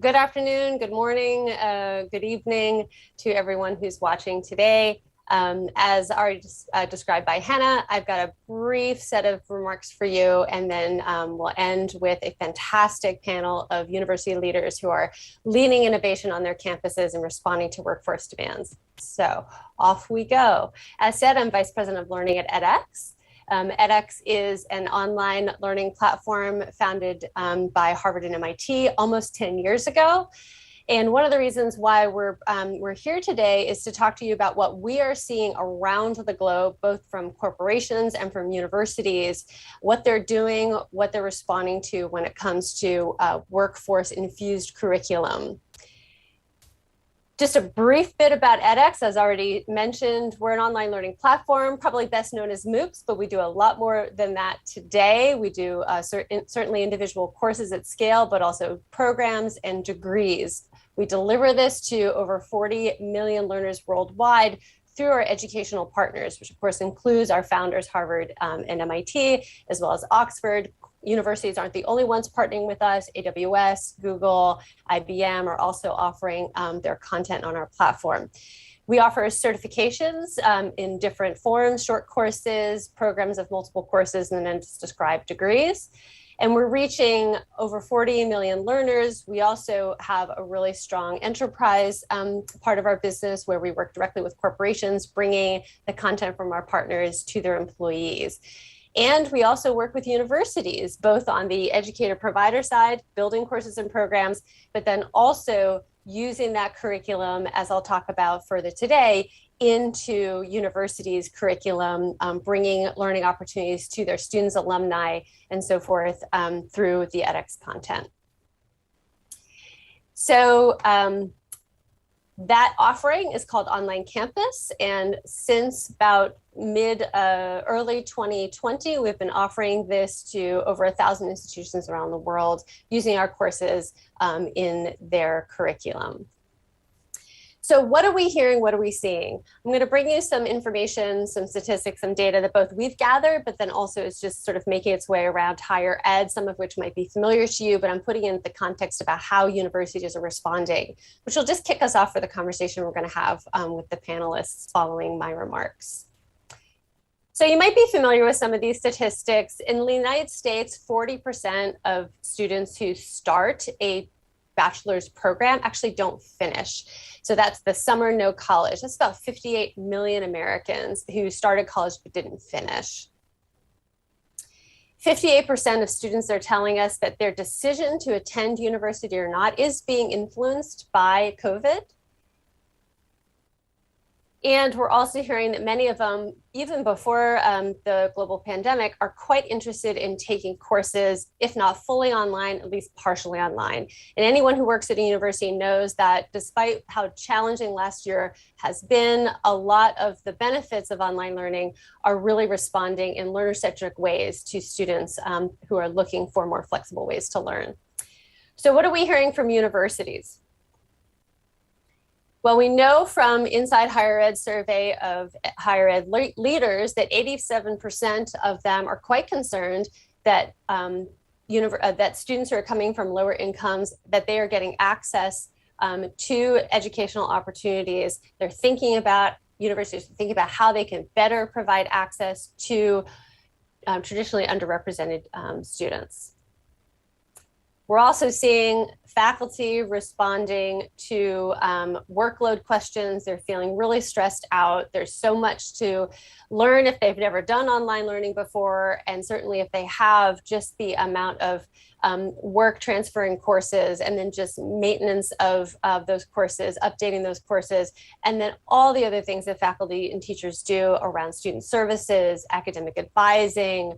Good afternoon, good morning, good evening to everyone who's watching today. As already described by Hannah, I've got a brief set of remarks for you, and then we'll end with a fantastic panel of university leaders who are leading innovation on their campuses and responding to workforce demands. So off we go. As said, I'm Vice President of Learning at edX. edX is an online learning platform founded by Harvard and MIT almost 10 years ago. And one of the reasons why we're here today is to talk to you about what we are seeing around the globe, both from corporations and from universities, what they're doing, what they're responding to when it comes to workforce infused curriculum. Just a brief bit about edX. As already mentioned, we're an online learning platform, probably best known as MOOCs, but we do a lot more than that today. We do certainly individual courses at scale, but also programs and degrees. We deliver this to over 40 million learners worldwide through our educational partners, which of course includes our founders, Harvard and MIT, as well as Oxford. Universities aren't the only ones partnering with us. AWS, Google, IBM are also offering their content on our platform. We offer certifications in different forms, short courses, programs of multiple courses, and then just described degrees. And we're reaching over 40 million learners. We also have a really strong enterprise part of our business where we work directly with corporations, bringing the content from our partners to their employees. And we also work with universities, both on the educator provider side, building courses and programs, but then also using that curriculum, as I'll talk about further today, into universities' curriculum, bringing learning opportunities to their students, alumni, and so forth through the edX content. So that offering is called Online Campus, and since about early 2020, we've been offering this to over 1,000 institutions around the world using our courses in their curriculum. So what are we hearing? What are we seeing? I'm going to bring you some information, some statistics, some data that both we've gathered, but then also is just sort of making its way around higher ed, some of which might be familiar to you, but I'm putting in the context about how universities are responding, which will just kick us off for the conversation we're going to have with the panelists following my remarks. So you might be familiar with some of these statistics. In the United States, 40% of students who start a bachelor's program actually don't finish. So that's the summer no college. That's about 58 million Americans who started college but didn't finish. 58% of students are telling us that their decision to attend university or not is being influenced by COVID. And we're also hearing that many of them, even before the global pandemic, are quite interested in taking courses, if not fully online, at least partially online. And anyone who works at a university knows that despite how challenging last year has been, a lot of the benefits of online learning are really responding in learner-centric ways to students who are looking for more flexible ways to learn. So what are we hearing from universities? Well, we know from Inside Higher Ed survey of higher ed leaders that 87% of them are quite concerned that that students who are coming from lower incomes, that they are getting access to educational opportunities. They're thinking about universities, thinking about how they can better provide access to traditionally underrepresented students. We're also seeing faculty responding to workload questions. They're feeling really stressed out. There's so much to learn if they've never done online learning before. And certainly if they have, just the amount of work transferring courses and then just maintenance of those courses, updating those courses, and then all the other things that faculty and teachers do around student services, academic advising,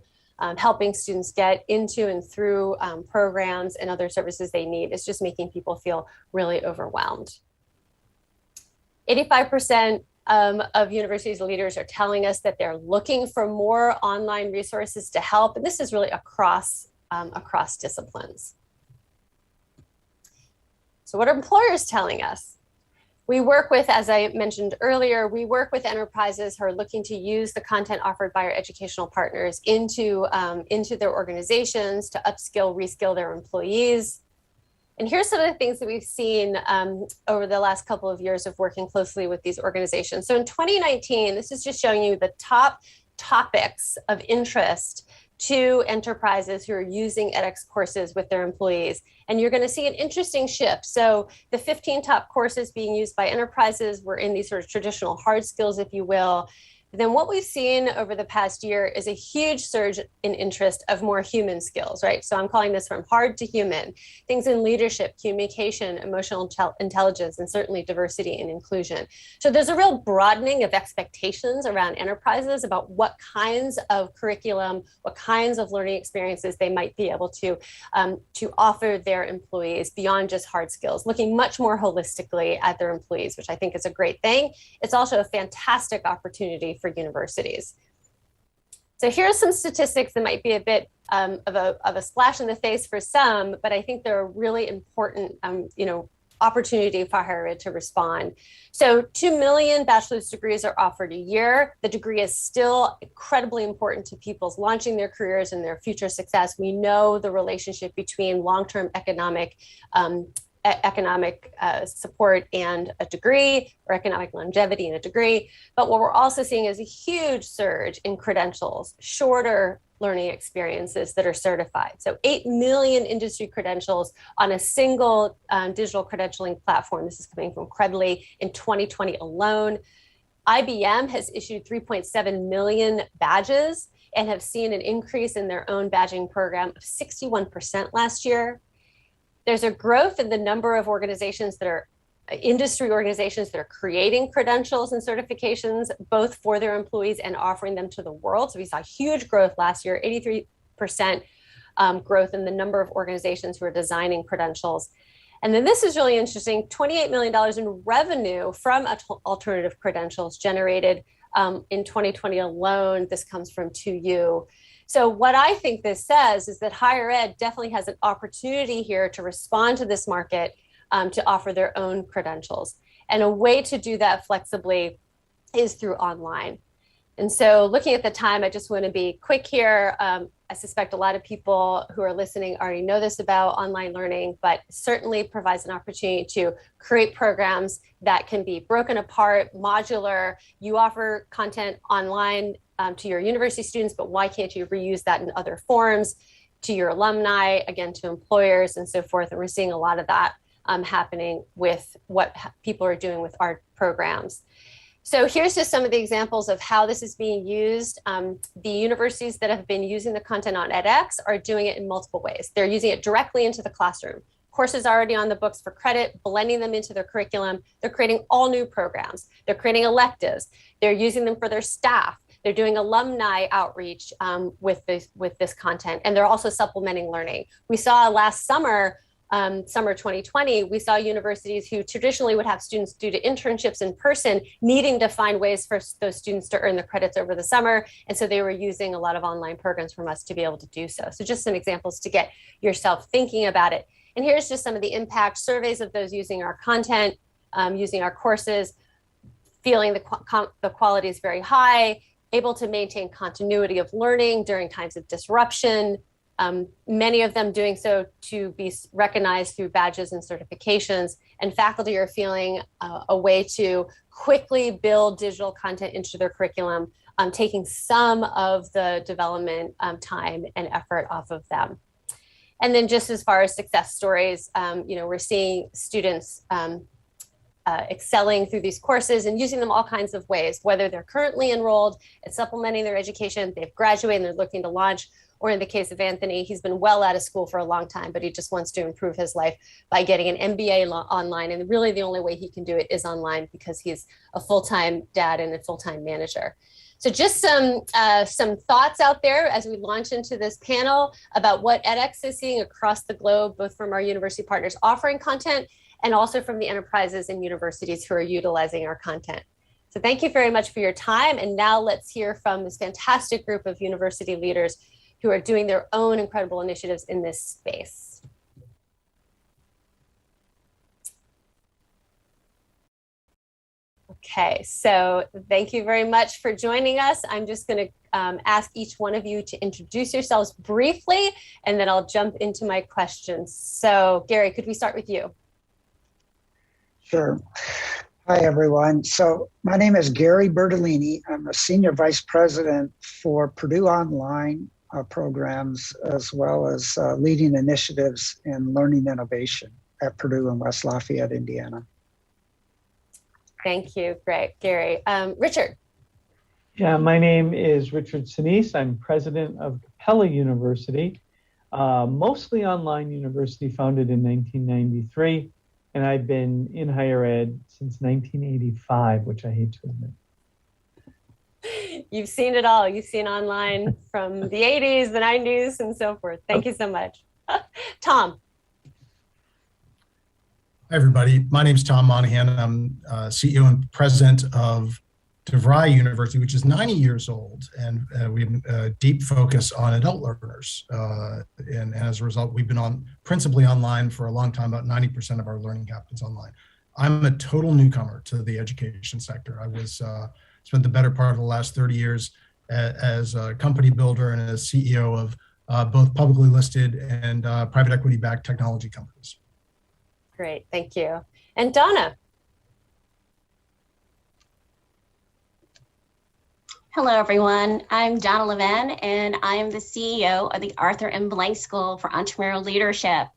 helping students get into and through programs and other services they need. Is just making people feel really overwhelmed. 85% of universities leaders are telling us that they're looking for more online resources to help, and this is really across disciplines. So what are employers telling us? We work with, as I mentioned earlier, we work with enterprises who are looking to use the content offered by our educational partners into their organizations to upskill, reskill their employees. And here's some of the things that we've seen over the last couple of years of working closely with these organizations. So in 2019, this is just showing you the top topics of interest to enterprises who are using edX courses with their employees. And you're going to see an interesting shift. So the 15 top courses being used by enterprises were in these sort of traditional hard skills, if you will. Then what we've seen over the past year is a huge surge in interest of more human skills, right? So I'm calling this from hard to human, things in leadership, communication, emotional intelligence, and certainly diversity and inclusion. So there's a real broadening of expectations around enterprises about what kinds of curriculum, what kinds of learning experiences they might be able to offer their employees beyond just hard skills, looking much more holistically at their employees, which I think is a great thing. It's also a fantastic opportunity for universities. So here are some statistics that might be a bit of a splash in the face for some, but I think they're a really important opportunity for higher ed to respond. So 2 million bachelor's degrees are offered a year. The degree is still incredibly important to people's launching their careers and their future success. We know the relationship between long-term economic support and a degree, or economic longevity and a degree. But what we're also seeing is a huge surge in credentials, shorter learning experiences that are certified. So 8 million industry credentials on a single digital credentialing platform. This is coming from Credly in 2020 alone. IBM has issued 3.7 million badges and have seen an increase in their own badging program of 61% last year. There's a growth in the number of organizations that are industry organizations that are creating credentials and certifications, both for their employees and offering them to the world. So we saw huge growth last year, 83% growth in the number of organizations who are designing credentials. And then this is really interesting, $28 million in revenue from alternative credentials generated in 2020 alone. This comes from 2U. So what I think this says is that higher ed definitely has an opportunity here to respond to this market, to offer their own credentials. And a way to do that flexibly is through online. And so looking at the time, I just want to be quick here. I suspect a lot of people who are listening already know this about online learning, but certainly provides an opportunity to create programs that can be broken apart, modular. You offer content online to your university students, but why can't you reuse that in other forms, to your alumni, again, to employers and so forth. And we're seeing a lot of that happening with what people are doing with our programs. So here's just some of the examples of how this is being used. The universities that have been using the content on edX are doing it in multiple ways. They're using it directly into the classroom. Courses already on the books for credit, blending them into their curriculum. They're creating all new programs. They're creating electives. They're using them for their staff. They're doing alumni outreach with this content, and they're also supplementing learning. We saw last summer, summer 2020, we saw universities who traditionally would have students due to internships in person needing to find ways for those students to earn the credits over the summer. And so they were using a lot of online programs from us to be able to do so. So just some examples to get yourself thinking about it. And here's just some of the impact surveys of those using our content, using our courses, feeling the quality is very high, able to maintain continuity of learning during times of disruption, many of them doing so to be recognized through badges and certifications, and faculty are feeling a way to quickly build digital content into their curriculum, taking some of the development time and effort off of them. And then just as far as success stories, we're seeing students excelling through these courses and using them all kinds of ways, whether they're currently enrolled and supplementing their education, they've graduated and they're looking to launch, or in the case of Anthony, he's been well out of school for a long time, but he just wants to improve his life by getting an MBA online. And really the only way he can do it is online because he's a full-time dad and a full-time manager. So just some thoughts out there as we launch into this panel about what edX is seeing across the globe, both from our university partners offering content and also from the enterprises and universities who are utilizing our content. So thank you very much for your time. And now let's hear from this fantastic group of university leaders who are doing their own incredible initiatives in this space. Okay, so thank you very much for joining us. I'm just going to ask each one of you to introduce yourselves briefly, and then I'll jump into my questions. So Gary, could we start with you? Sure. Hi, everyone. So my name is Gary Bertolini. I'm a Senior Vice President for Purdue Online programs, as well as leading initiatives in learning innovation at Purdue in West Lafayette, Indiana. Thank you. Great, Gary. Richard. Yeah, my name is Richard Sinise. I'm president of Capella University, mostly online university founded in 1993. And I've been in higher ed since 1985, which I hate to admit. You've seen it all. You've seen online from the 80s, the 90s, and so forth. Thank you so much. Tom. Hi, everybody. My name is Tom Monahan. I'm CEO and president of DeVry University, which is 90 years old, and we have a deep focus on adult learners. And as a result, we've been principally online for a long time. About 90% of our learning happens online. I'm a total newcomer to the education sector. I was spent the better part of the last 30 years as a company builder and as CEO of both publicly listed and private equity-backed technology companies. Great, thank you. And Donna. Hello, everyone. I'm Donna Levin, and I am the CEO of the Arthur M. Blank School for Entrepreneurial Leadership.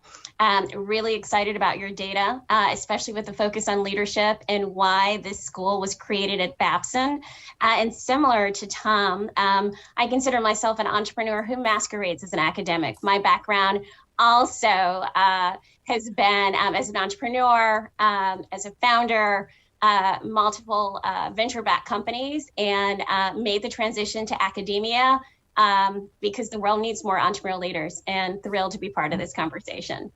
Really excited about your data, especially with the focus on leadership and why this school was created at Babson. And similar to Tom, I consider myself an entrepreneur who masquerades as an academic. My background also has been as an entrepreneur, as a founder, multiple venture-backed companies, and made the transition to academia because the world needs more entrepreneurial leaders, and thrilled to be part of this conversation.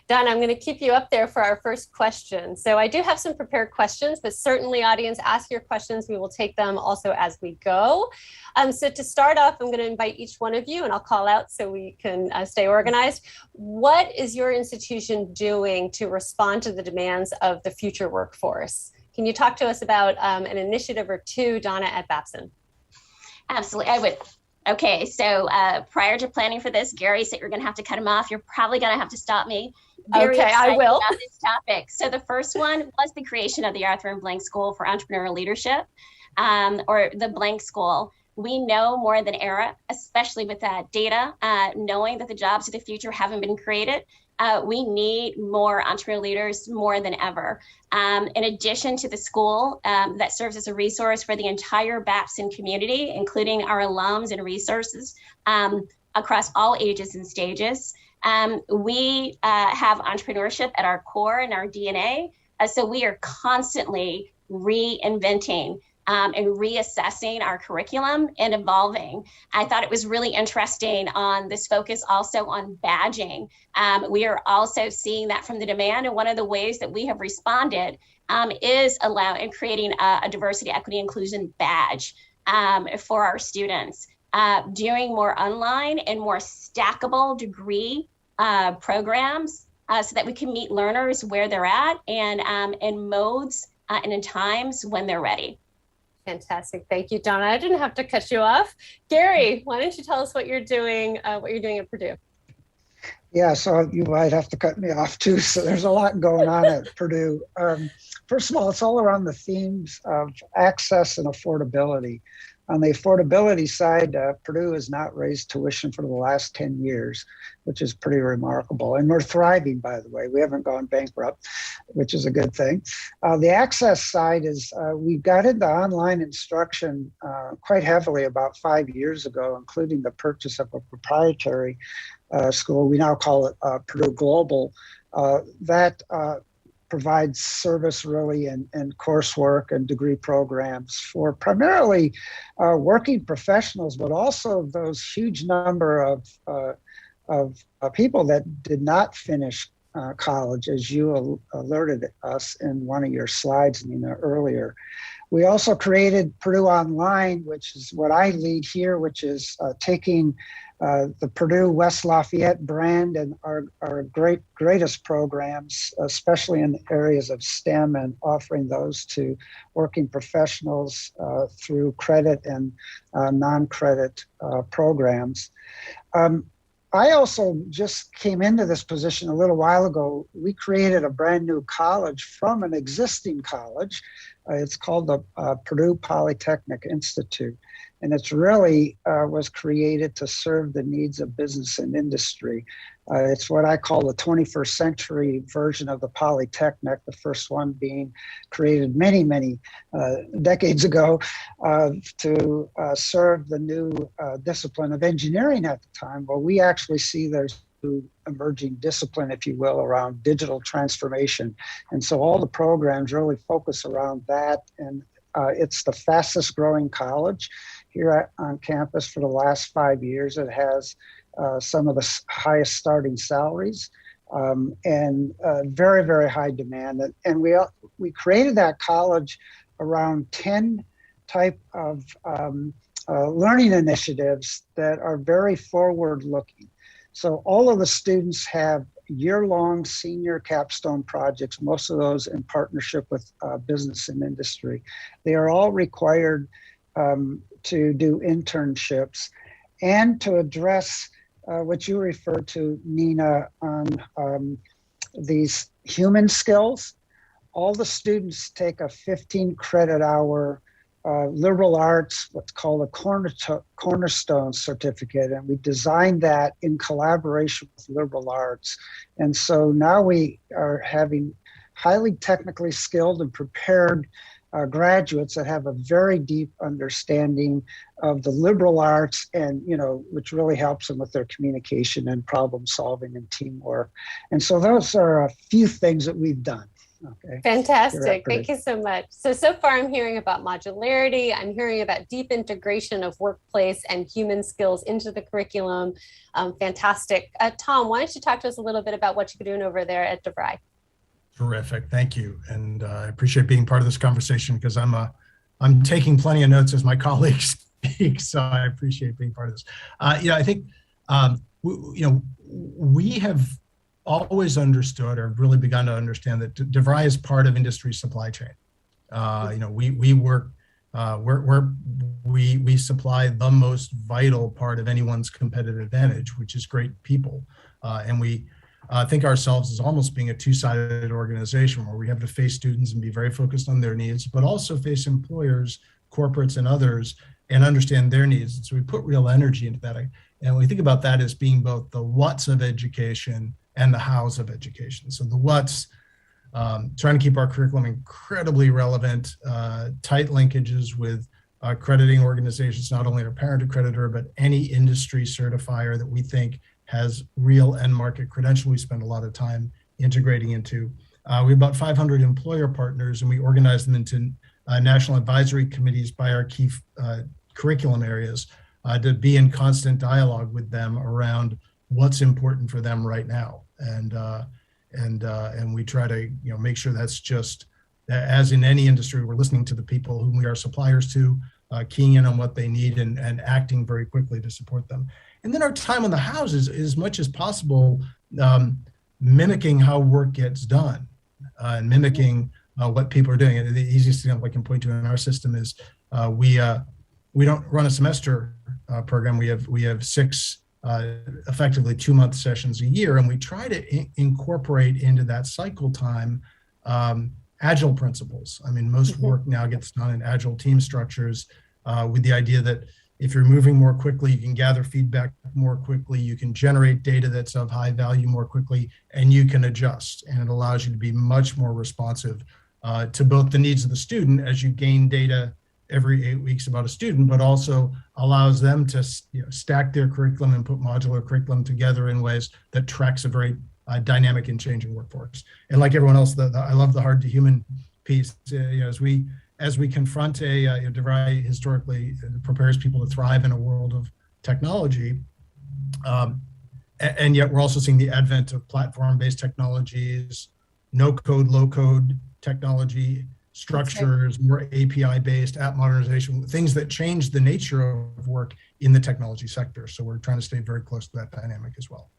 Donna, I'm going to keep you up there for our first question. So I do have some prepared questions, but certainly audience, ask your questions. We will take them also as we go. So to start off, I'm going to invite each one of you, and I'll call out so we can stay organized. What is your institution doing to respond to the demands of the future workforce? Can you talk to us about an initiative or two, Donna, at Babson? Absolutely, I would. Okay, so prior to planning for this, Gary said you're going to have to cut him off. You're probably going to have to stop me. Okay, I will. About this topic. So the first one was the creation of the Arthur M. Blank School for Entrepreneurial Leadership, or the Blank School. We know more than ever, especially with that data, knowing that the jobs of the future haven't been created. We need more entrepreneurial leaders more than ever. In addition to the school that serves as a resource for the entire Babson community, including our alums and resources across all ages and stages, we have entrepreneurship at our core and our DNA. So we are constantly reinventing and reassessing our curriculum and evolving. I thought it was really interesting on this focus also on badging. We are also seeing that from the demand, and one of the ways that we have responded is creating a diversity, equity, inclusion badge for our students, doing more online and more stackable degree programs so that we can meet learners where they're at and in modes and in times when they're ready. Fantastic. Thank you, Donna. I didn't have to cut you off. Gary, why don't you tell us what you're doing at Purdue? Yeah, so you might have to cut me off too. So there's a lot going on at Purdue. First of all, it's all around the themes of access and affordability. On the affordability side, Purdue has not raised tuition for the last 10 years, which is pretty remarkable. And we're thriving, by the way. We haven't gone bankrupt, which is a good thing. The access side is we got into online instruction quite heavily about 5 years ago, including the purchase of a proprietary school. We now call it Purdue Global. That provides service really in coursework and degree programs for primarily working professionals, but also those huge number of people that did not finish college, as you alerted us in one of your slides, Nina, earlier. We also created Purdue Online, which is what I lead here, which is taking the Purdue West Lafayette brand and our greatest programs, especially in the areas of STEM, and offering those to working professionals through credit and non-credit programs. I also just came into this position a little while ago. We created a brand new college from an existing college. It's called the Purdue Polytechnic Institute. And it's really was created to serve the needs of business and industry. It's what I call the 21st century version of the Polytechnic, the first one being created many, many decades ago to serve the new discipline of engineering at the time. Well, we actually see there's emerging discipline, if you will, around digital transformation. And so all the programs really focus around that. And it's the fastest growing college here on campus for the last 5 years. It has some of the highest starting salaries and very, very high demand. And we created that college around 10 type of learning initiatives that are very forward looking. So all of the students have year-long senior capstone projects, most of those in partnership with business and industry. They are all required to do internships and to address what you referred to, Nina, on these human skills. All the students take a 15 credit hour liberal arts, what's called a cornerstone certificate, and we designed that in collaboration with liberal arts. And so now we are having highly technically skilled and prepared graduates that have a very deep understanding of the liberal arts, and which really helps them with their communication and problem solving and teamwork. And so those are a few things that we've done. Okay. Fantastic. Thank you so much. So far I'm hearing about modularity. I'm hearing about deep integration of workplace and human skills into the curriculum. Fantastic. Tom, why don't you talk to us a little bit about what you're doing over there at DeVry? Terrific. Thank you. And I appreciate being part of this conversation because I'm taking plenty of notes as my colleagues speak. So I appreciate being part of this. I think, we have always understood, or really begun to understand, that DeVry is part of industry supply chain. We work, we supply the most vital part of anyone's competitive advantage, which is great people. And we think ourselves as almost being a two-sided organization where we have to face students and be very focused on their needs, but also face employers, corporates, and others, and understand their needs. And so we put real energy into that. And we think about that as being both the what's of education and the hows of education. So the what's, trying to keep our curriculum incredibly relevant, tight linkages with accrediting organizations, not only our parent accreditor, but any industry certifier that we think has real end market credential. We spend a lot of time integrating into. We have about 500 employer partners, and we organize them into national advisory committees by our key curriculum areas to be in constant dialogue with them around what's important for them right now. And we try to make sure that's just, as in any industry, we're listening to the people whom we are suppliers to, keying in on what they need and acting very quickly to support them. And then our time on the house is as much as possible mimicking how work gets done and mimicking what people are doing. And the easiest example I can point to in our system is we don't run a semester program. We have 6 effectively 2-month sessions a year, and we try to incorporate into that cycle time agile principles. I mean, most work now gets done in agile team structures with the idea that if you're moving more quickly, you can gather feedback more quickly, you can generate data that's of high value more quickly, and you can adjust. And it allows you to be much more responsive to both the needs of the student as you gain data every 8 weeks about a student, but also allows them to stack their curriculum and put modular curriculum together in ways that tracks a very dynamic and changing workforce. And like everyone else, I love the hard to human piece. As we confront DeVry historically prepares people to thrive in a world of technology, and yet we're also seeing the advent of platform-based technologies, no-code, low-code technology, structures, more API-based app modernization, things that change the nature of work in the technology sector. So we're trying to stay very close to that dynamic as well.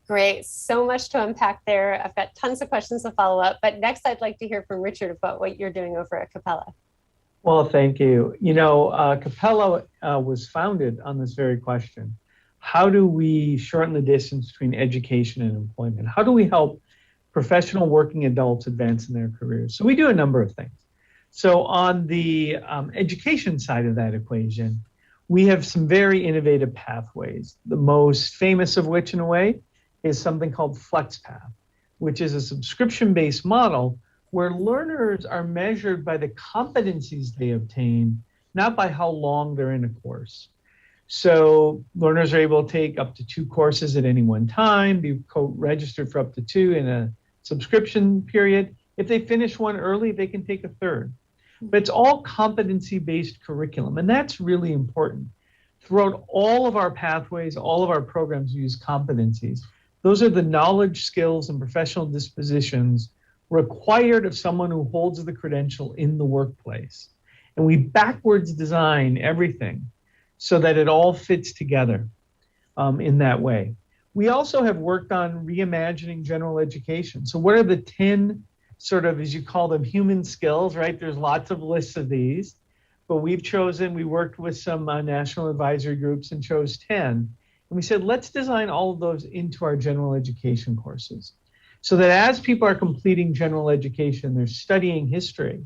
Great. So much to unpack there. I've got tons of questions to follow up, but next I'd like to hear from Richard about what you're doing over at Capella. Well, thank you. You know, Capella was founded on this very question. How do we shorten the distance between education and employment? How do we help professional working adults advance in their careers? So we do a number of things. So on the education side of that equation, we have some very innovative pathways. The most famous of which, in a way, is something called FlexPath, which is a subscription-based model where learners are measured by the competencies they obtain, not by how long they're in a course. So learners are able to take up to 2 courses at any one time, be registered for up to 2 in a subscription period. If they finish one early, they can take a third. But it's all competency-based curriculum, and that's really important. Throughout all of our pathways, all of our programs use competencies. Those are the knowledge, skills, and professional dispositions required of someone who holds the credential in the workplace. And we backwards design everything so that it all fits together in that way. We also have worked on reimagining general education. So what are the 10 sort of, as you call them, human skills, right? There's lots of lists of these, but we worked with some national advisory groups and chose 10. And we said, let's design all of those into our general education courses, so that as people are completing general education, they're studying history,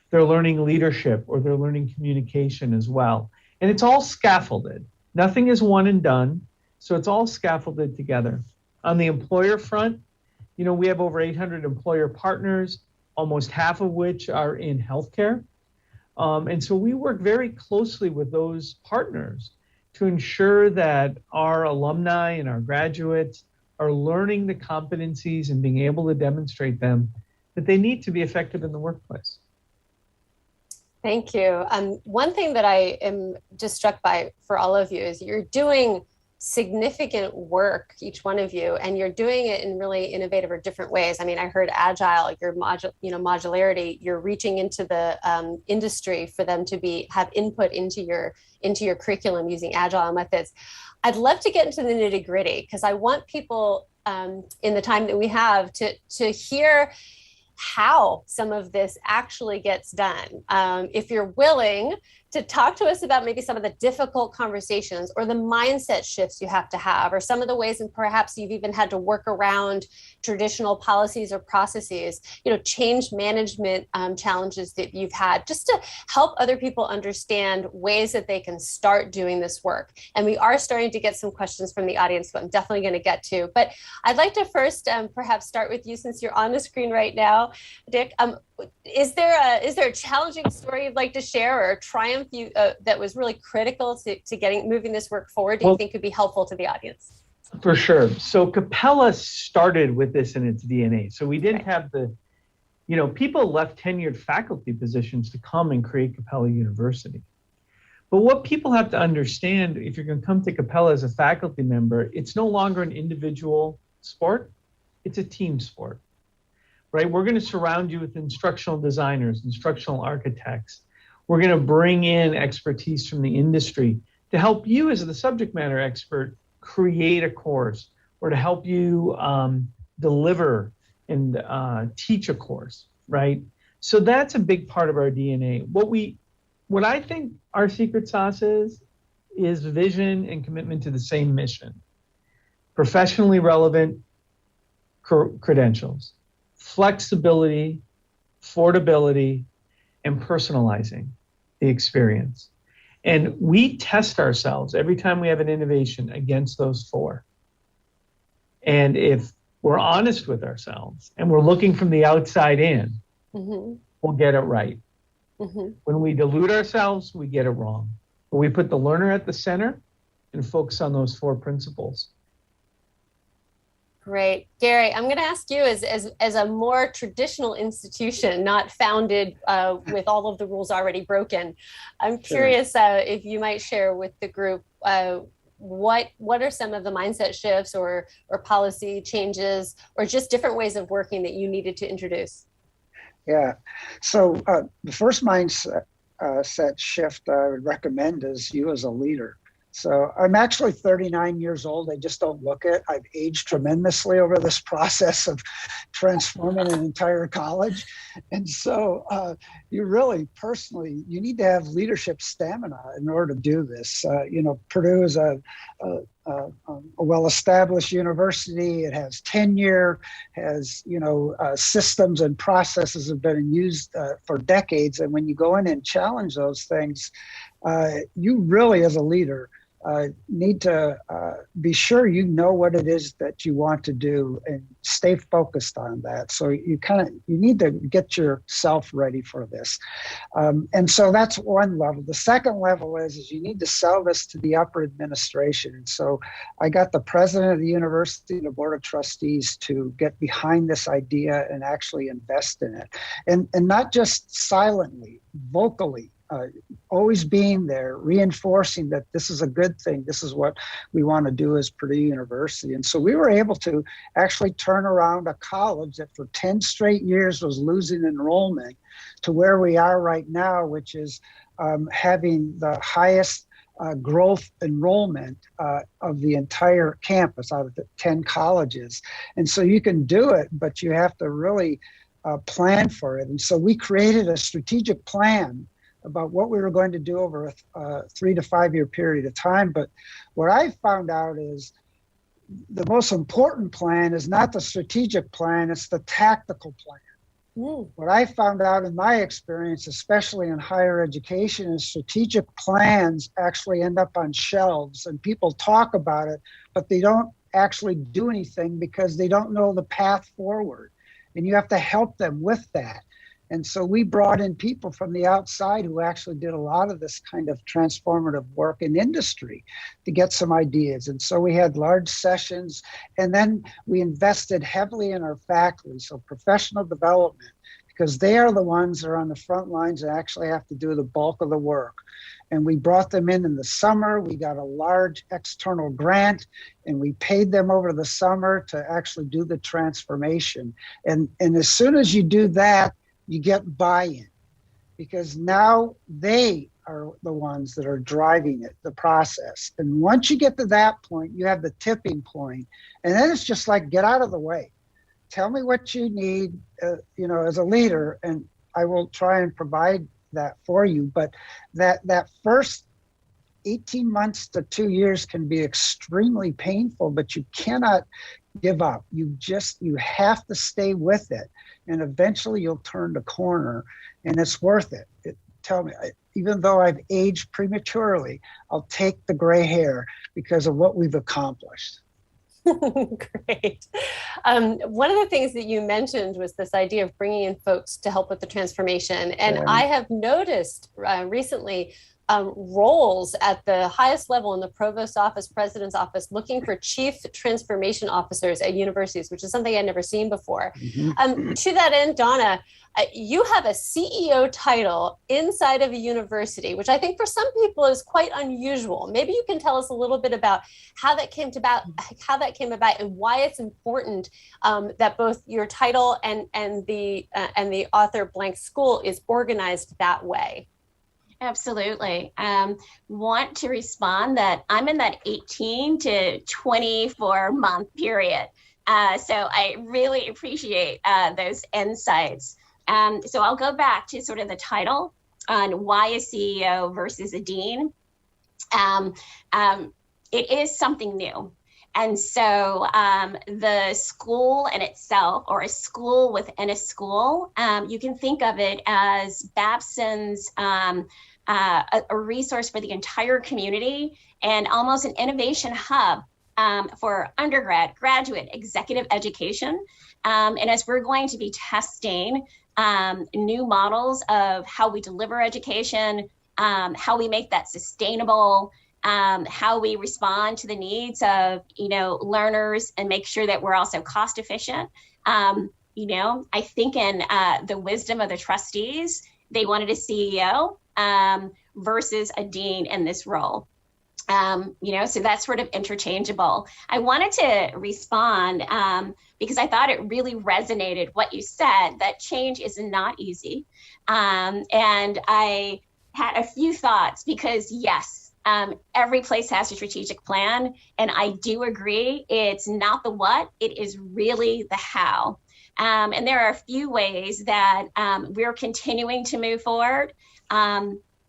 they're learning leadership, or they're learning communication as well. And it's all scaffolded. Nothing is one and done. So it's all scaffolded together. On the employer front, you know, we have over 800 employer partners, almost half of which are in healthcare. And so we work very closely with those partners to ensure that our alumni and our graduates are learning the competencies and being able to demonstrate them that they need to be effective in the workplace. Thank you. One thing that I am just struck by for all of you is you're doing significant work, each one of you, and you're doing it in really innovative or different ways. I mean, I heard agile, your modularity, you're reaching into the industry for them to have input into your curriculum using agile methods. I'd love to get into the nitty gritty because I want people in the time that we have to hear how some of this actually gets done. If you're willing to talk to us about maybe some of the difficult conversations or the mindset shifts you have to have, or some of the ways and perhaps you've even had to work around traditional policies or processes, change management challenges that you've had, just to help other people understand ways that they can start doing this work. And we are starting to get some questions from the audience, but I'm definitely going to get to. But I'd like to first perhaps start with you, since you're on the screen right now, Dick. Is there a challenging story you'd like to share, or a triumph that was really critical to moving this work forward? Do you think could be helpful to the audience? For sure. So Capella started with this in its DNA. So we didn't have people left tenured faculty positions to come and create Capella University. But what people have to understand, if you're going to come to Capella as a faculty member, it's no longer an individual sport, it's a team sport. Right? We're going to surround you with instructional designers, instructional architects. We're going to bring in expertise from the industry to help you as the subject matter expert create a course, or to help you deliver and teach a course, right? So that's a big part of our DNA. What I think our secret sauce is vision and commitment to the same mission. Professionally relevant credentials. Flexibility, affordability, and personalizing the experience. And we test ourselves every time we have an innovation against those 4. And if we're honest with ourselves and we're looking from the outside in, we'll get it right. When we dilute ourselves, we get it wrong. But we put the learner at the center and focus on those 4 principles. Great. Gary, I'm going to ask you, as a more traditional institution, not founded with all of the rules already broken, I'm curious if you might share with the group what are some of the mindset shifts or policy changes or just different ways of working that you needed to introduce? Yeah. So the first mindset set shift I would recommend is you as a leader. So I'm actually 39 years old. I just don't look it. I've aged tremendously over this process of transforming an entire college. And so you really personally, you need to have leadership stamina in order to do this. Purdue is a well-established university. It has tenure, has, systems and processes have been used for decades. And when you go in and challenge those things, you really, as a leader, need to be sure you know what it is that you want to do and stay focused on that. So you need to get yourself ready for this. And so that's one level. The second level is you need to sell this to the upper administration. And so I got the president of the university and the board of trustees to get behind this idea and actually invest in it. And not just silently, vocally. Always being there, reinforcing that this is a good thing. This is what we want to do as Purdue University. And so we were able to actually turn around a college that for 10 straight years was losing enrollment to where we are right now, which is having the highest growth enrollment of the entire campus out of the 10 colleges. And so you can do it, but you have to really plan for it. And so we created a strategic plan about what we were going to do over a 3 to 5 year period of time. But what I found out is the most important plan is not the strategic plan, it's the tactical plan. What I found out in my experience, especially in higher education, is strategic plans actually end up on shelves and people talk about it, but they don't actually do anything because they don't know the path forward. And you have to help them with that. And so we brought in people from the outside who actually did a lot of this kind of transformative work in industry to get some ideas. And so we had large sessions, and then we invested heavily in our faculty, so professional development, because they are the ones that are on the front lines and actually have to do the bulk of the work. And we brought them in the summer. We got a large external grant, and we paid them over the summer to actually do the transformation. And as soon as you do that, you get buy-in, because now they are the ones that are driving it, the process. And once you get to that point, you have the tipping point, and then it's just like, get out of the way. Tell me what you need, as a leader, and I will try and provide that for you. But that first 18 months to 2 years can be extremely painful, but you cannot give up. You have to stay with it. And eventually you'll turn the corner, and it's worth it. Tell me, even though I've aged prematurely, I'll take the gray hair because of what we've accomplished. Great. One of the things that you mentioned was this idea of bringing in folks to help with the transformation. And I have noticed recently roles at the highest level in the provost's office, president's office, looking for chief transformation officers at universities, which is something I'd never seen before. To that end, Donna, you have a CEO title inside of a university, which I think for some people is quite unusual. Maybe you can tell us a little bit about how that came about, and why it's important that both your title and the Arthur Blank School is organized that way. Absolutely. Want to respond that I'm in that 18 to 24 month period. So I really appreciate those insights. So I'll go back to sort of the title on why a CEO versus a dean. It is something new. And so the school in itself, or a school within a school, you can think of it as Babson's a resource for the entire community and almost an innovation hub for undergrad, graduate, executive education. And as we're going to be testing new models of how we deliver education, how we make that sustainable, how we respond to the needs of, learners and make sure that we're also cost efficient. I think in the wisdom of the trustees, they wanted a CEO versus a dean in this role. So that's sort of interchangeable. I wanted to respond because I thought it really resonated what you said, that change is not easy. And I had a few thoughts because yes, every place has a strategic plan. And I do agree, it's not the what, it is really the how. And there are a few ways that we're continuing to move forward.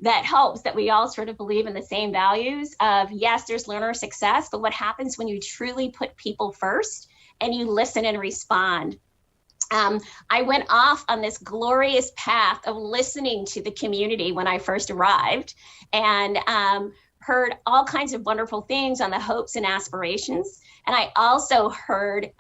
That helps that we all sort of believe in the same values of, yes, there's learner success, but what happens when you truly put people first and you listen and respond? I went off on this glorious path of listening to the community when I first arrived, and heard all kinds of wonderful things on the hopes and aspirations. And I also heard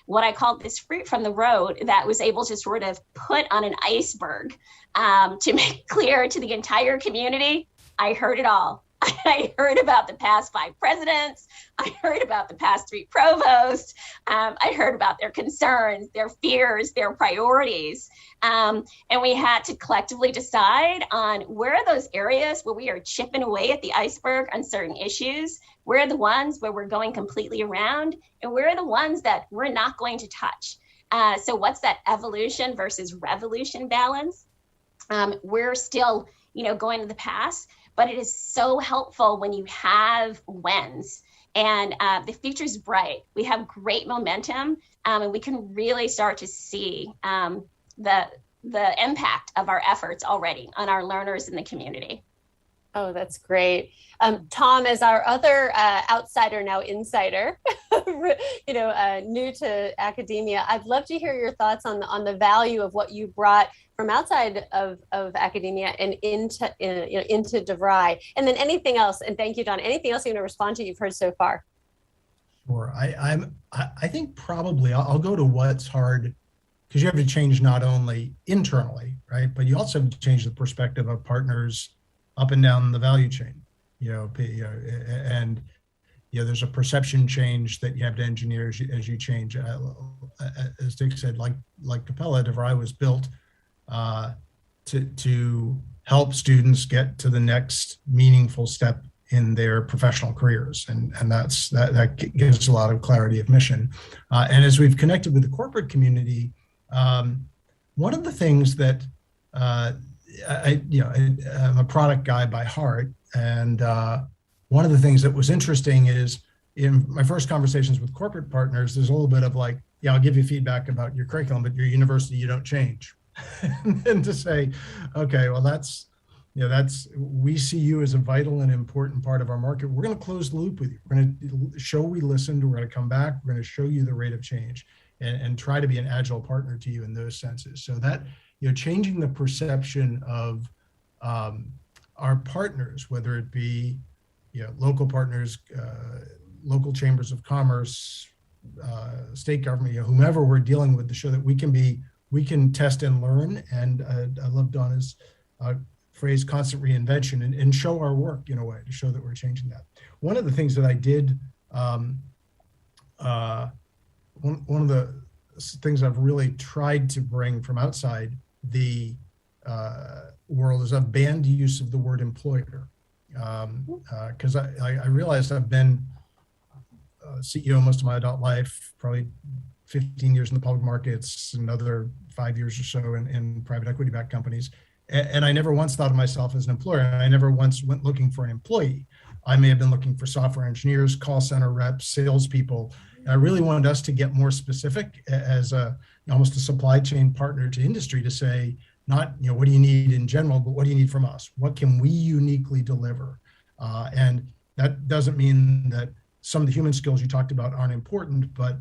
what I called this fruit from the road that was able to sort of put on an iceberg to make clear to the entire community. I heard it all. I heard about the past 5 presidents. I heard about the past 3 provosts. I heard about their concerns, their fears, their priorities. And we had to collectively decide on where are those areas where we are chipping away at the iceberg on certain issues, where are the ones where we're going completely around, and where are the ones that we're not going to touch. So what's that evolution versus revolution balance? We're still, going to the past, but it is so helpful when you have wins. And the future's bright. We have great momentum, and we can really start to see the impact of our efforts already on our learners in the community. Oh, that's great. Tom, as our other outsider, now insider, new to academia, I'd love to hear your thoughts on the value of what you brought from outside of academia and into DeVry, and then anything else. And thank you, Don. Anything else you want to respond to you've heard so far? Sure. I think probably I'll go to what's hard, because you have to change not only internally, right, but you also have to change the perspective of partners up and down the value chain, and there's a perception change that you have to engineer as you change. As Dick said, like Capella, DeVry was built to help students get to the next meaningful step in their professional careers, and that gives a lot of clarity of mission. And as we've connected with the corporate community, one of the things that I'm a product guy by heart, and one of the things that was interesting is in my first conversations with corporate partners, there's a little bit of like, yeah, I'll give you feedback about your curriculum, but your university, you don't change. And then to say, okay, well, we see you as a vital and important part of our market. We're going to close the loop with you. We're going to show we listened. We're going to come back. We're going to show you the rate of change and try to be an agile partner to you in those senses. So that, changing the perception of our partners, whether it be, local partners, local chambers of commerce, state government, whomever we're dealing with, to show that we can test and learn. And I love Donna's phrase, constant reinvention, and show our work in a way to show that we're changing that. One of the things that I did, one of the things I've really tried to bring from outside the world is I've banned use of the word employer, because I realized I've been CEO most of my adult life, probably 15 years in the public markets, another 5 years or so in private equity-backed companies. And I never once thought of myself as an employer. And I never once went looking for an employee. I may have been looking for software engineers, call center reps, salespeople. And I really wanted us to get more specific as almost a supply chain partner to industry, to say, not, what do you need in general, but what do you need from us? What can we uniquely deliver? And that doesn't mean that some of the human skills you talked about aren't important, but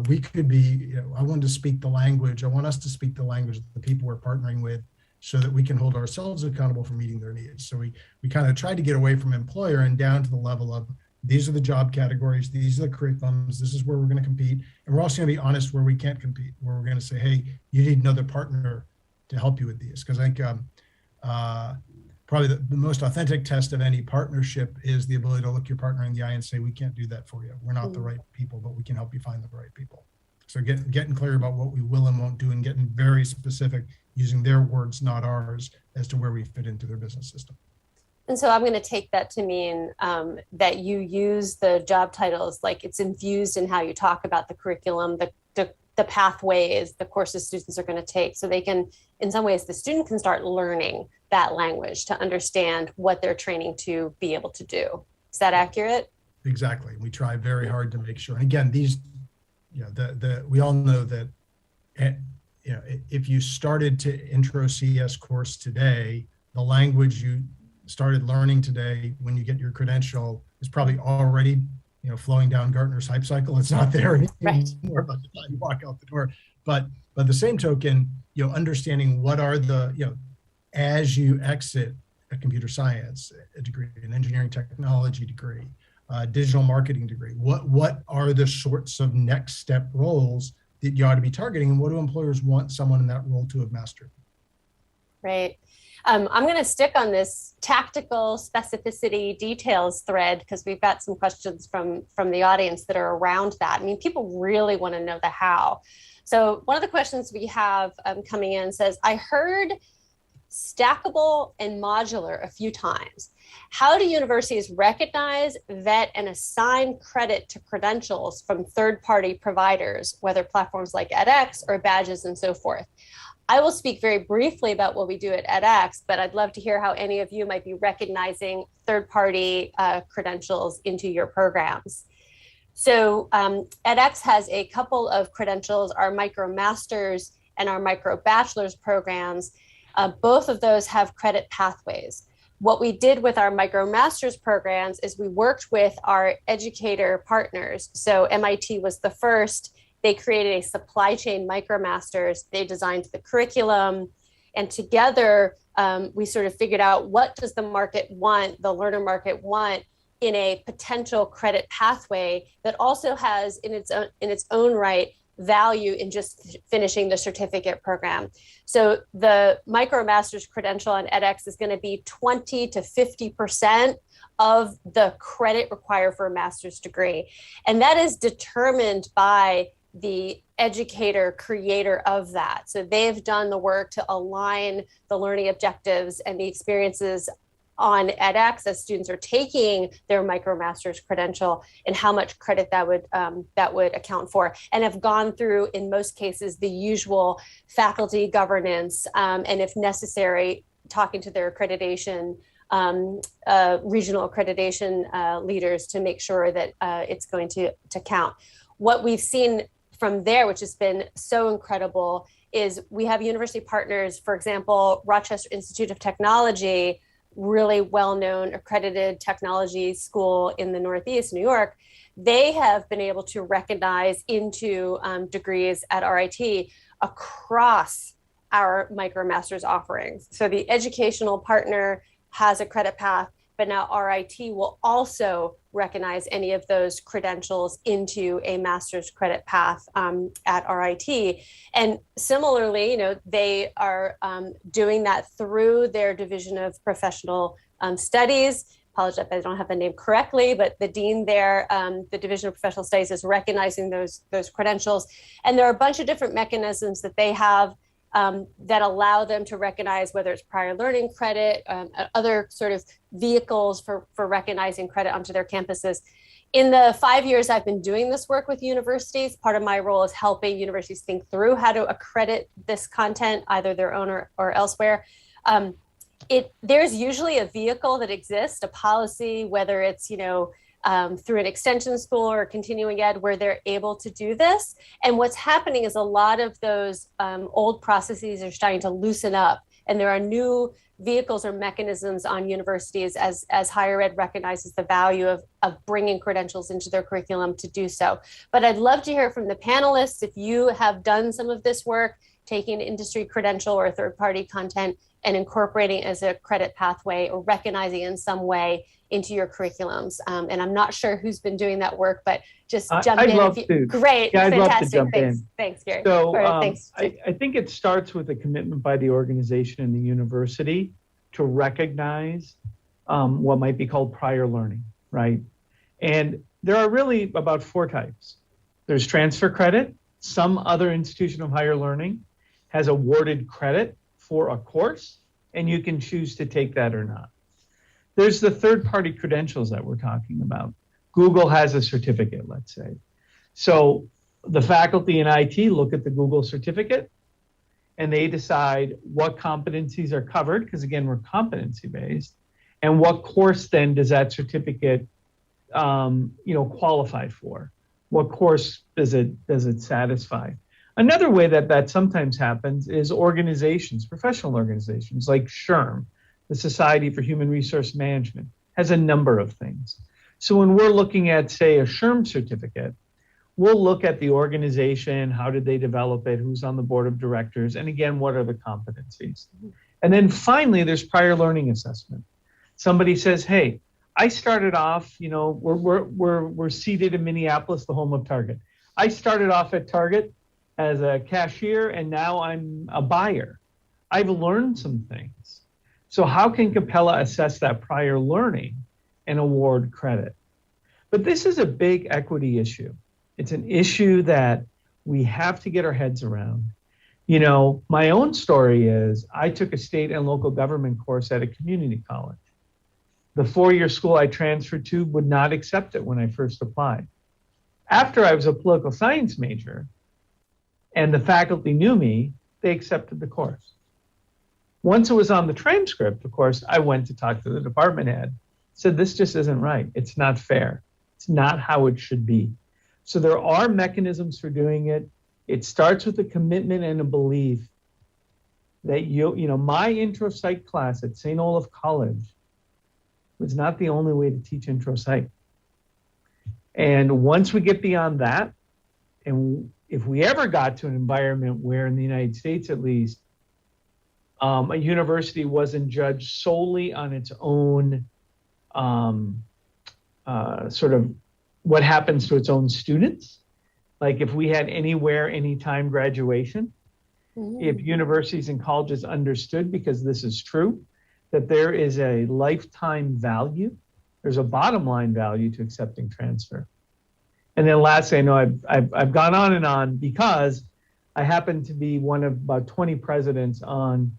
we could be, I wanted to speak the language. I want us to speak the language of the people we're partnering with, so that we can hold ourselves accountable for meeting their needs. So we kind of tried to get away from employer and down to the level of, these are the job categories, these are the curriculums, this is where we're going to compete. And we're also going to be honest where we can't compete, where we're going to say, hey, you need another partner to help you with these. Because I think probably the most authentic test of any partnership is the ability to look your partner in the eye and say, we can't do that for you. We're not the right people, but we can help you find the right people. So getting clear about what we will and won't do, and getting very specific, using their words, not ours, as to where we fit into their business system. And so I'm going to take that to mean that you use the job titles like it's infused in how you talk about the curriculum, the pathways, the courses students are going to take. So they can, in some ways, the student can start learning that language to understand what they're training to be able to do. Is that accurate? Exactly. We try very hard to make sure. And again, these, we all know that, if you started to intro CS course today, the language you started learning today when you get your credential is probably already, flowing down Gartner's hype cycle. It's not there anymore by the time you walk out the door. But the same token, understanding what are the, as you exit a computer science degree, an engineering technology degree, digital marketing degree, what are the sorts of next step roles that you ought to be targeting, and what do employers want someone in that role to have mastered? Right. I'm going to stick on this tactical specificity details thread because we've got some questions from the audience that are around that. I mean, people really want to know the how. So one of the questions we have coming in says, I heard stackable and modular a few times. How do universities recognize, vet, and assign credit to credentials from third-party providers, whether platforms like edX or badges and so forth? I will speak very briefly about what we do at edX, but I'd love to hear how any of you might be recognizing third-party credentials into your programs. So edX has a couple of credentials, our MicroMasters and our MicroBachelors programs. Both of those have credit pathways. What we did with our MicroMasters programs is we worked with our educator partners. So MIT was the first. They created a supply chain MicroMasters. They designed the curriculum. And together, we sort of figured out what does the market want, the learner market want in a potential credit pathway that also has in its own right value in just finishing the certificate program. So the MicroMasters credential on edX is going to be 20 to 50% of the credit required for a master's degree. And that is determined by the educator creator of that. So they've done the work to align the learning objectives and the experiences on edX as students are taking their MicroMasters credential and how much credit that would account for, and have gone through, in most cases, the usual faculty governance, and if necessary, talking to their accreditation, regional accreditation leaders to make sure that it's going to count. What we've seen from there, which has been so incredible, is we have university partners, for example, Rochester Institute of Technology, really well-known accredited technology school in the Northeast, New York. They have been able to recognize into degrees at RIT across our MicroMasters offerings. So the educational partner has a credit path, but now RIT will also recognize any of those credentials into a master's credit path at RIT. And similarly, they are doing that through their Division of Professional Studies. Apologize if I don't have the name correctly, but the dean there, the Division of Professional Studies, is recognizing those credentials. And there are a bunch of different mechanisms that they have that allow them to recognize whether it's prior learning credit, other sort of vehicles for recognizing credit onto their campuses. In the 5 years I've been doing this work with universities, part of my role is helping universities think through how to accredit this content, either their own or elsewhere. There's usually a vehicle that exists, a policy, whether it's, through an extension school or continuing ed, where they're able to do this. And what's happening is a lot of those old processes are starting to loosen up, and there are new vehicles or mechanisms on universities as higher ed recognizes the value of bringing credentials into their curriculum to do so. But I'd love to hear from the panelists if you have done some of this work, taking an industry credential or third-party content and incorporating as a credit pathway or recognizing in some way into your curriculums. And I'm not sure who's been doing that work, but just jump in. I'd love to. Great, yeah, I'd fantastic. love to jump Thanks. in. Thanks, Gary. So Thanks. I think it starts with a commitment by the organization and the university to recognize what might be called prior learning, right? And there are really about 4 types. There's transfer credit. Some other institution of higher learning has awarded credit for a course, and you can choose to take that or not. There's the third-party credentials that we're talking about. Google has a certificate, let's say. So the faculty in IT look at the Google certificate and they decide what competencies are covered, because again, we're competency-based, and what course then does that certificate qualify for? What course does it satisfy? Another way that sometimes happens is organizations, professional organizations like SHRM, the Society for Human Resource Management, has a number of things. So when we're looking at, say, a SHRM certificate, we'll look at the organization, how did they develop it, who's on the board of directors, and again, what are the competencies? And then finally, there's prior learning assessment. Somebody says, hey, I started off, we're seated in Minneapolis, the home of Target. I started off at Target as a cashier, and now I'm a buyer. I've learned some things. So how can Capella assess that prior learning and award credit? But this is a big equity issue. It's an issue that we have to get our heads around. My own story is I took a state and local government course at a community college. The four-year school I transferred to would not accept it when I first applied. After I was a political science major and the faculty knew me, they accepted the course. Once it was on the transcript, of course, I went to talk to the department head, said, this just isn't right. It's not fair. It's not how it should be. So there are mechanisms for doing it. It starts with a commitment and a belief that my intro psych class at St. Olaf College was not the only way to teach intro psych. And once we get beyond that, and if we ever got to an environment where in the United States, at least, a university wasn't judged solely on its own sort of what happens to its own students. Like if we had anywhere, anytime graduation, if universities and colleges understood, because this is true, that there is a lifetime value, there's a bottom line value to accepting transfer. And then lastly, I know I've gone on and on because I happen to be one of about 20 presidents on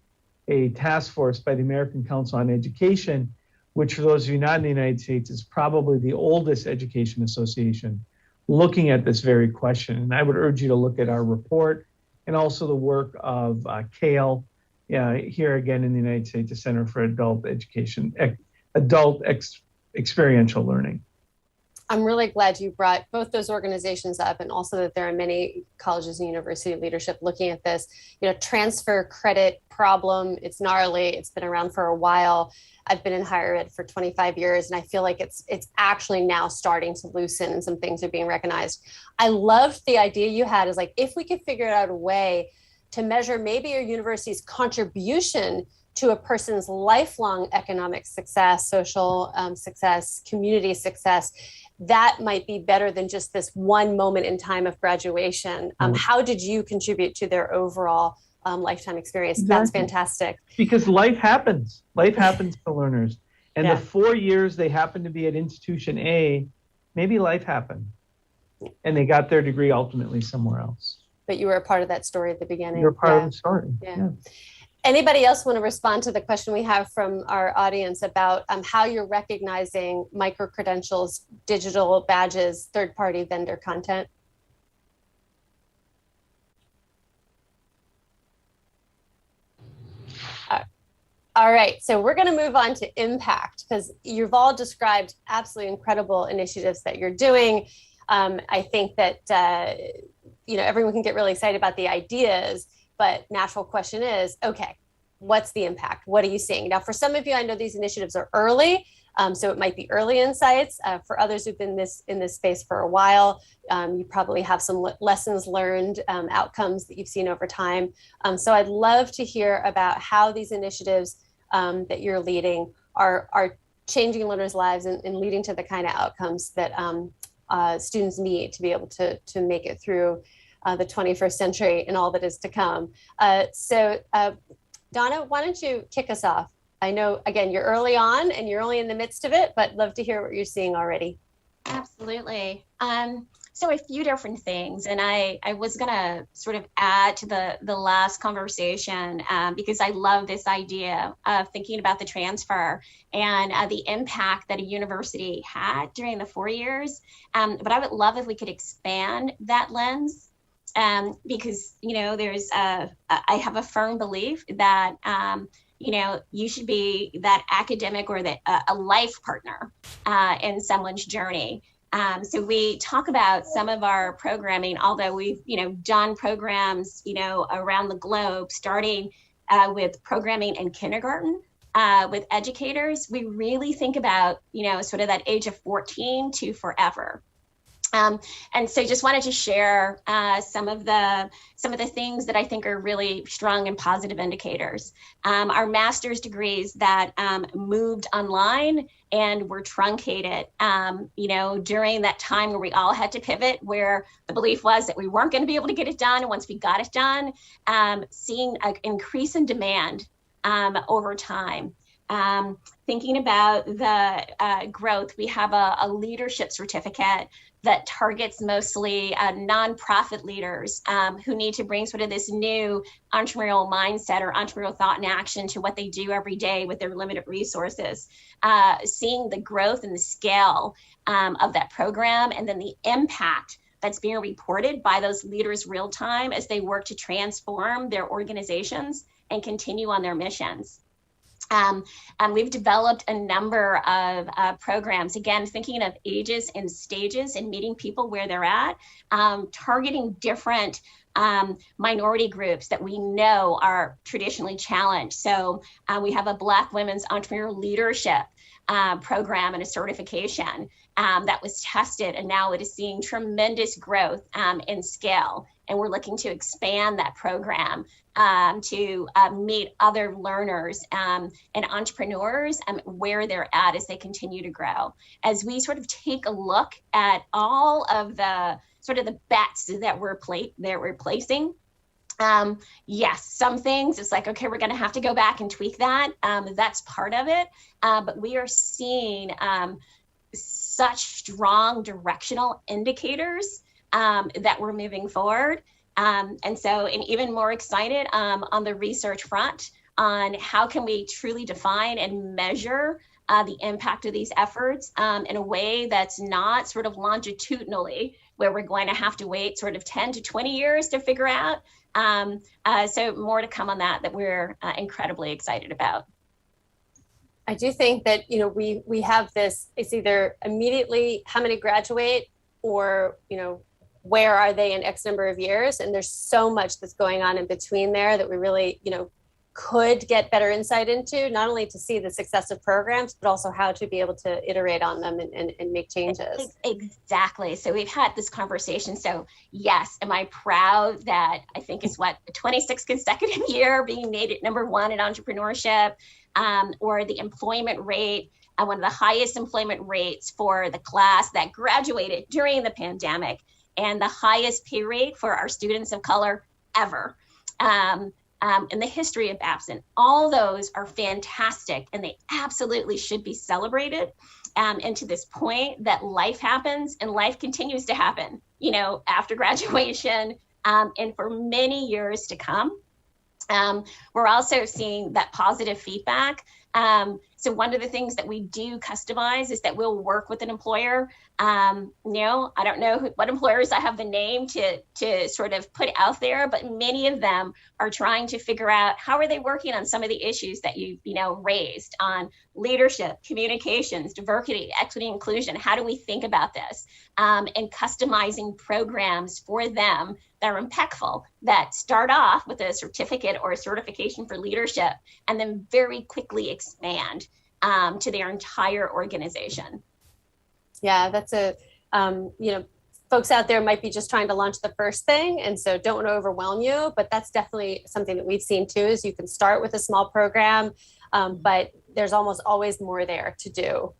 a task force by the American Council on Education, which for those of you not in the United States is probably the oldest education association looking at this very question. And I would urge you to look at our report and also the work of CALE, here again in the United States, the Center for Adult Education, Experiential Learning. I'm really glad you brought both those organizations up, and also that there are many colleges and university leadership looking at this. Transfer credit problem, it's gnarly. It's been around for a while. I've been in higher ed for 25 years, and I feel like it's actually now starting to loosen and some things are being recognized. I loved the idea you had is like, if we could figure out a way to measure maybe your university's contribution to a person's lifelong economic success, social success, community success, that might be better than just this one moment in time of graduation. How did you contribute to their overall lifetime experience? Exactly. That's fantastic. Because life happens. Life happens to learners. And Yeah. the 4 years they happen to be at institution A, maybe life happened. And they got their degree ultimately somewhere else. But you were a part of that story at the beginning. You're part Yeah. of the story. Yeah. Anybody else want to respond to the question we have from our audience about how you're recognizing micro-credentials, digital badges, third-party vendor content? All right, so we're going to move on to impact, because you've all described absolutely incredible initiatives that you're doing. I think that everyone can get really excited about the ideas, but natural question is, okay, what's the impact? What are you seeing? Now, for some of you, I know these initiatives are early, so it might be early insights. For others who've been in this space for a while, you probably have some lessons learned, outcomes that you've seen over time. So I'd love to hear about how these initiatives that you're leading are changing learners' lives and leading to the kind of outcomes that students need to be able to make it through the 21st century and all that is to come. So Donna, why don't you kick us off? I know, again, you're early on and you're only in the midst of it, but love to hear what you're seeing already. Absolutely. So a few different things, and I was gonna sort of add to the last conversation because I love this idea of thinking about the transfer and the impact that a university had during the 4 years. But I would love if we could expand that lens because there's I have a firm belief that you should be that academic or that a life partner in someone's journey. So we talk about some of our programming, although we've, done programs, around the globe, starting with programming in kindergarten with educators. We really think about, sort of that age of 14 to forever. And so just wanted to share some of the things that I think are really strong and positive indicators. Our master's degrees that moved online and were truncated, during that time where we all had to pivot, where the belief was that we weren't going to be able to get it done. And once we got it done, seeing an increase in demand over time. Thinking about the growth, we have a leadership certificate that targets mostly nonprofit leaders who need to bring sort of this new entrepreneurial mindset or entrepreneurial thought and action to what they do every day with their limited resources. Seeing the growth and the scale of that program, and then the impact that's being reported by those leaders real time as they work to transform their organizations and continue on their missions. We've developed a number of programs, again, thinking of ages and stages and meeting people where they're at, targeting different minority groups that we know are traditionally challenged. So we have a Black Women's Entrepreneurial Leadership program and a certification that was tested, and now it is seeing tremendous growth in scale. And we're looking to expand that program to meet other learners and entrepreneurs where they're at as they continue to grow. As we sort of take a look at all of the sort of the bets that we're placing, yes, some things it's like, okay, we're going to have to go back and tweak that. That's part of it. But we are seeing such strong directional indicators that we're moving forward. And even more excited on the research front on how can we truly define and measure the impact of these efforts in a way that's not sort of longitudinally, where we're going to have to wait sort of 10 to 20 years to figure out. So more to come on that we're incredibly excited about. I do think that, we have this, it's either immediately how many graduate or, where are they in X number of years? And there's so much that's going on in between there that we really, could get better insight into, not only to see the success of programs, but also how to be able to iterate on them and make changes. Exactly. So we've had this conversation. So yes, am I proud that I think it's the 26th consecutive year being named number one in entrepreneurship, or the employment rate, one of the highest employment rates for the class that graduated during the pandemic, and the highest pay rate for our students of color ever. In the history of Babson. All those are fantastic, and they absolutely should be celebrated. And to this point that life happens and life continues to happen, after graduation and for many years to come. We're also seeing that positive feedback. So one of the things that we do customize is that we'll work with an employer. I don't know what employers I have the name to sort of put out there, but many of them are trying to figure out how are they working on some of the issues that you raised on leadership, communications, diversity, equity, inclusion. How do we think about this? And customizing programs for them that are impactful, that start off with a certificate or a certification for leadership, and then very quickly expand to their entire organization. Yeah, that's folks out there might be just trying to launch the first thing, and so don't want to overwhelm you, but that's definitely something that we've seen too, is you can start with a small program, but there's almost always more there to do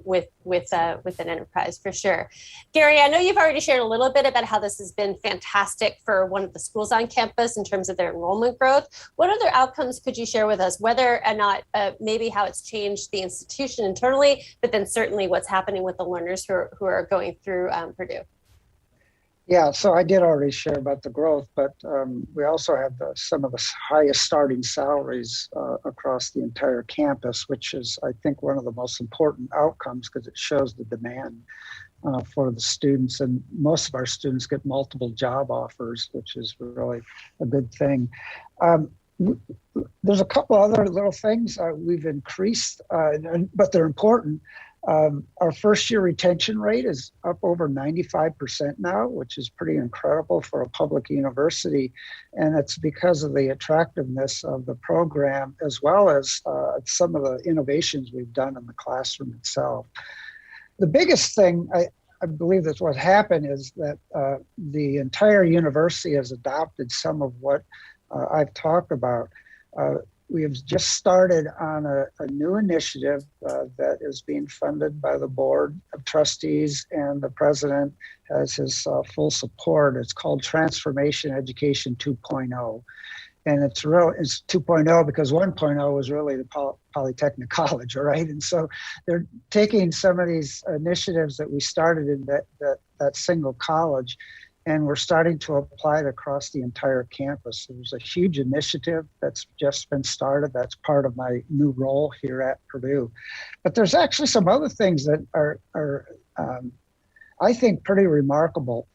with an enterprise, for sure. Gary, I know you've already shared a little bit about how this has been fantastic for one of the schools on campus in terms of their enrollment growth. What other outcomes could you share with us, whether or not maybe how it's changed the institution internally, but then certainly what's happening with the learners who are going through Purdue? Yeah, so I did already share about the growth, but we also have some of the highest starting salaries across the entire campus, which is, I think, one of the most important outcomes because it shows the demand for the students. And most of our students get multiple job offers, which is really a good thing. There's a couple other little things we've increased, but they're important. Our first year retention rate is up over 95% now, which is pretty incredible for a public university. And it's because of the attractiveness of the program, as well as some of the innovations we've done in the classroom itself. The biggest thing, I believe that's what happened, is that the entire university has adopted some of what I've talked about. We have just started on a new initiative that is being funded by the board of trustees, and the president has his full support. It's called Transformation Education 2.0. And it's 2.0 because 1.0 was really the Polytechnic College, right? And so they're taking some of these initiatives that we started in that single college, and we're starting to apply it across the entire campus. There's a huge initiative that's just been started. That's part of my new role here at Purdue. But there's actually some other things that are I think, pretty remarkable.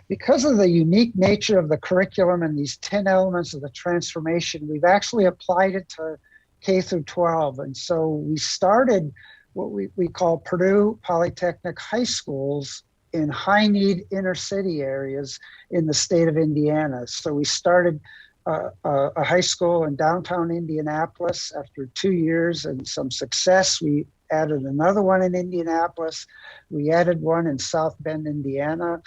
Because of the unique nature of the curriculum and these 10 elements of the transformation, we've actually applied it to K through 12. And so we started what we call Purdue Polytechnic High Schools in high need inner city areas in the state of Indiana. So we started a high school in downtown Indianapolis. After 2 years and some success, we added another one in Indianapolis. We added one in South Bend, Indiana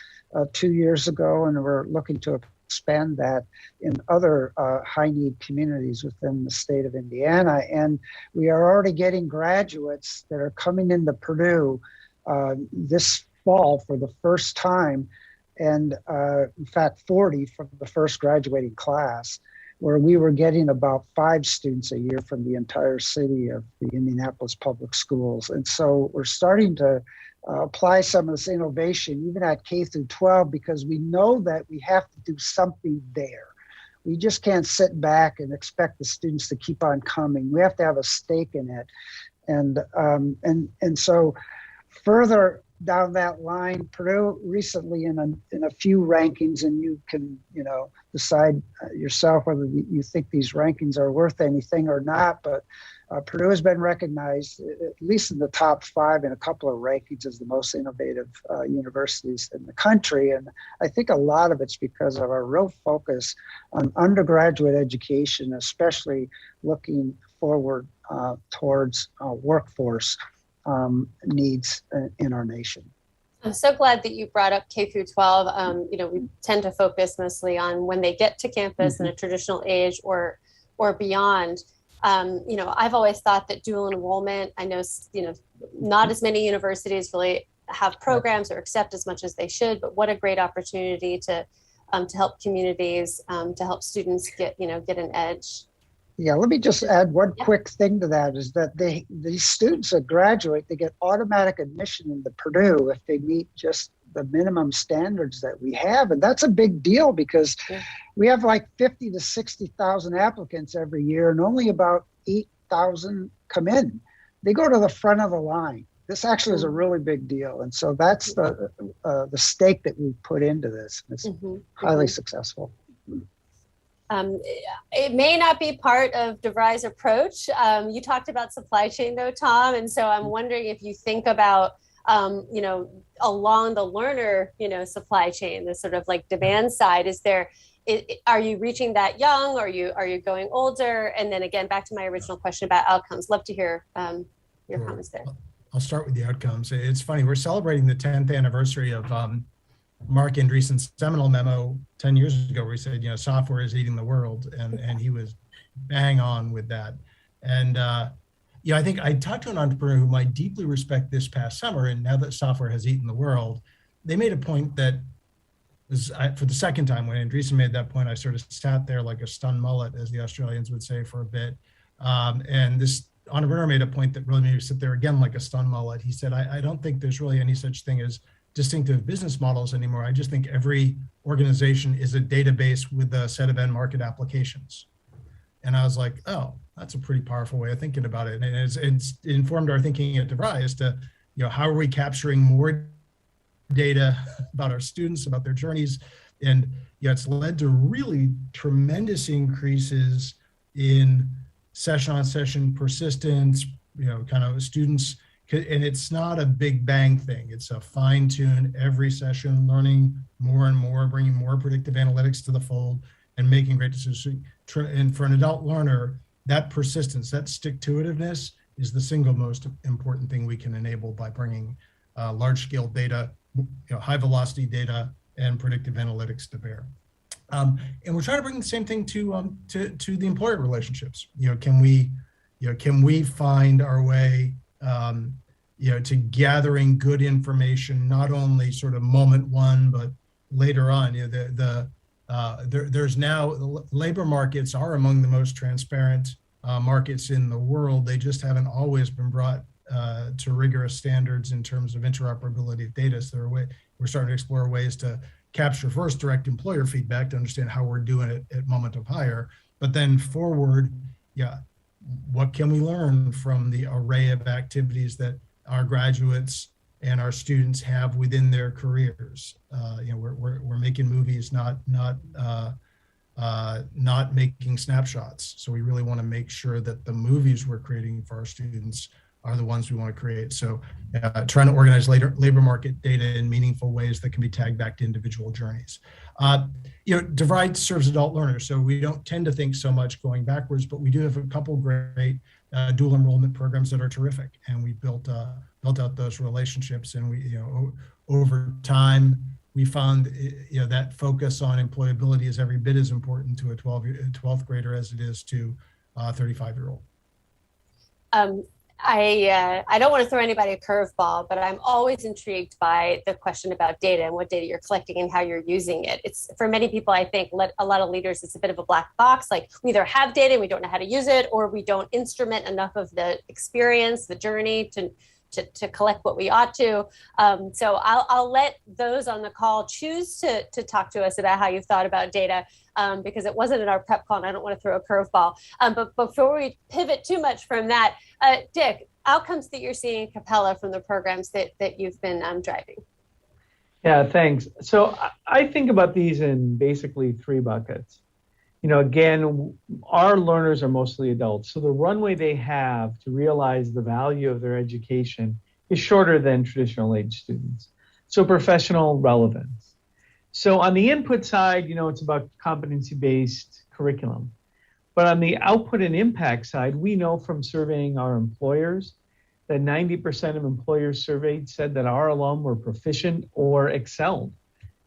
2 years ago, and we're looking to expand that in other high need communities within the state of Indiana. And we are already getting graduates that are coming into Purdue this fall for the first time, and in fact 40 from the first graduating class, where we were getting about 5 students a year from the entire city of the Indianapolis Public Schools. And so we're starting to apply some of this innovation even at K through 12, because we know that we have to do something there. We just can't sit back and expect the students to keep on coming. We have to have a stake in it. And so further down that line, Purdue recently in a few rankings, and you can decide yourself whether you think these rankings are worth anything or not, but Purdue has been recognized at least in the top 5 in a couple of rankings as the most innovative universities in the country. And I think a lot of it's because of our real focus on undergraduate education, especially looking forward towards workforce needs in our nation. I'm so glad that you brought up K through 12. We tend to focus mostly on when they get to campus in a traditional age or beyond. I've always thought that dual enrollment, I know, not as many universities really have programs or accept as much as they should, but what a great opportunity to help communities, to help students get an edge. Yeah, let me just add one quick thing to that, is that these students that graduate, they get automatic admission into Purdue if they meet just the minimum standards that we have. And that's a big deal because we have like 50 to 60,000 applicants every year, and only about 8,000 come in. They go to the front of the line. This actually is a really big deal. And so that's the stake that we put into this. It's highly successful. It may not be part of DeVry's approach. You talked about supply chain though, Tom. And so I'm wondering if you think about, along the learner, supply chain, the sort of like demand side, are you reaching that young? Are you going older? And then again, back to my original question about outcomes. Love to hear your comments there. I'll start with the outcomes. It's funny, we're celebrating the 10th anniversary of Marc Andreessen's seminal memo 10 years ago, where he said, software is eating the world, and he was bang on with that. And I think I talked to an entrepreneur whom I deeply respect this past summer, and now that software has eaten the world, they made a point that was, for the second time, when Andreessen made that point, I sort of sat there like a stunned mullet, as the Australians would say, for a bit. And this entrepreneur made a point that really made me sit there again like a stunned mullet. He said, I don't think there's really any such thing as distinctive business models anymore. I just think every organization is a database with a set of end market applications. And I was like, oh, that's a pretty powerful way of thinking about it. And it's informed our thinking at DeVry as to, how are we capturing more data about our students, about their journeys. And it's led to really tremendous increases in session on session persistence, kind of students. And it's not a big bang thing. It's a fine tune every session, learning more and more, bringing more predictive analytics to the fold and making great decisions. And for an adult learner, that persistence, that stick-to-itiveness is the single most important thing we can enable by bringing large-scale data, high-velocity data, and predictive analytics to bear. And we're trying to bring the same thing to the employer relationships. Can we find our way, to gathering good information, not only sort of moment one, but later on. There's now, labor markets are among the most transparent markets in the world. They just haven't always been brought to rigorous standards in terms of interoperability of data. So we're starting to explore ways to capture first direct employer feedback to understand how we're doing it at moment of hire, but then forward, what can we learn from the array of activities that our graduates and our students have within their careers? We're making movies, not making snapshots. So we really want to make sure that the movies we're creating for our students are the ones we want to create. So trying to organize labor market data in meaningful ways that can be tagged back to individual journeys. DeVry serves adult learners, so we don't tend to think so much going backwards, but we do have a couple great dual enrollment programs that are terrific. And we built out those relationships, and we, over time, we found, that focus on employability is every bit as important to a 12th grader as it is to a 35-year-old. I don't want to throw anybody a curveball, but I'm always intrigued by the question about data and what data you're collecting and how you're using it. It's, for many people, I think a lot of leaders, it's a bit of a black box. Like, we either have data and we don't know how to use it, or we don't instrument enough of the experience, the journey to collect what we ought to. So I'll let those on the call choose to talk to us about how you've thought about data, because it wasn't in our prep call and I don't want to throw a curveball. But before we pivot too much from that, Dick, outcomes that you're seeing at Capella from the programs that you've been driving. Yeah, thanks. So I think about these in basically three buckets. Again, our learners are mostly adults, so the runway they have to realize the value of their education is shorter than traditional age students. So professional relevance. So on the input side, it's about competency-based curriculum. But on the output and impact side, we know from surveying our employers that 90% of employers surveyed said that our alum were proficient or excelled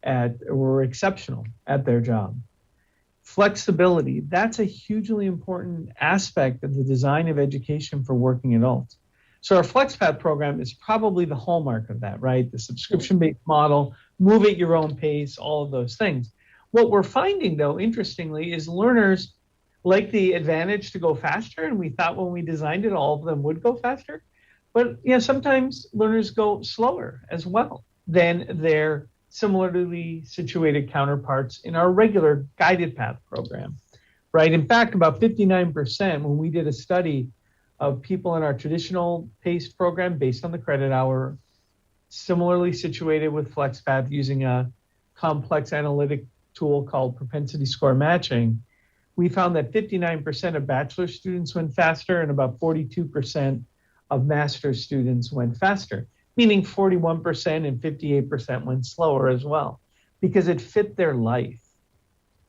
at, or exceptional at their job. Flexibility, that's a hugely important aspect of the design of education for working adults. So our FlexPath program is probably the hallmark of that, right? The subscription-based model, move at your own pace, all of those things. What we're finding, though, interestingly, is learners like the advantage to go faster, and we thought when we designed it, all of them would go faster. But sometimes learners go slower as well than their similarly situated counterparts in our regular guided path program, right? In fact, about 59%, when we did a study of people in our traditional paced program based on the credit hour, similarly situated with FlexPath using a complex analytic tool called propensity score matching, we found that 59% of bachelor students went faster and about 42% of master's students went faster, meaning 41% and 58% went slower as well, because it fit their life.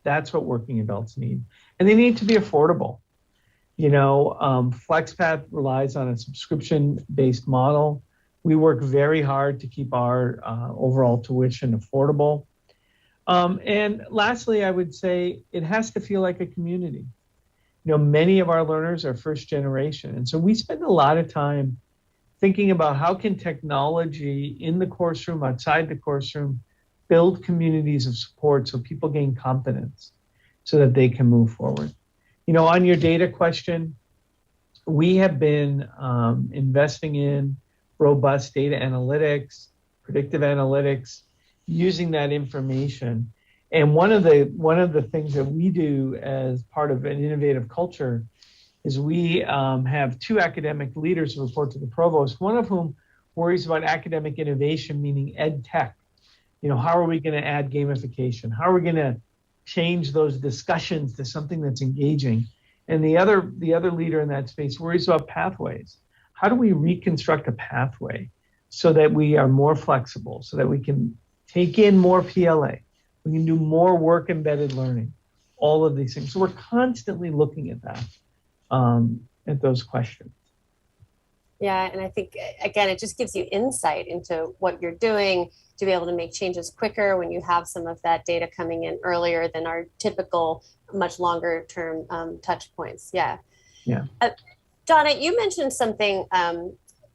That's what working adults need. And they need to be affordable. FlexPath relies on a subscription-based model. We work very hard to keep our overall tuition affordable. And lastly, I would say it has to feel like a community. Many of our learners are first generation. And so we spend a lot of time thinking about how can technology in the course room, outside the course room, build communities of support so people gain confidence so that they can move forward. On your data question, we have been investing in robust data analytics, predictive analytics, using that information. And one of the things that we do as part of an innovative culture is we have 2 academic leaders who report to the provost, one of whom worries about academic innovation, meaning ed tech. How are we going to add gamification? How are we going to change those discussions to something that's engaging? And the other leader in that space worries about pathways. How do we reconstruct a pathway so that we are more flexible, so that we can take in more PLA, we can do more work embedded learning, all of these things. So we're constantly looking at that, at those questions. Yeah, and I think, again, it just gives you insight into what you're doing to be able to make changes quicker when you have some of that data coming in earlier than our typical, much longer term touch points. Yeah. Donna, you mentioned something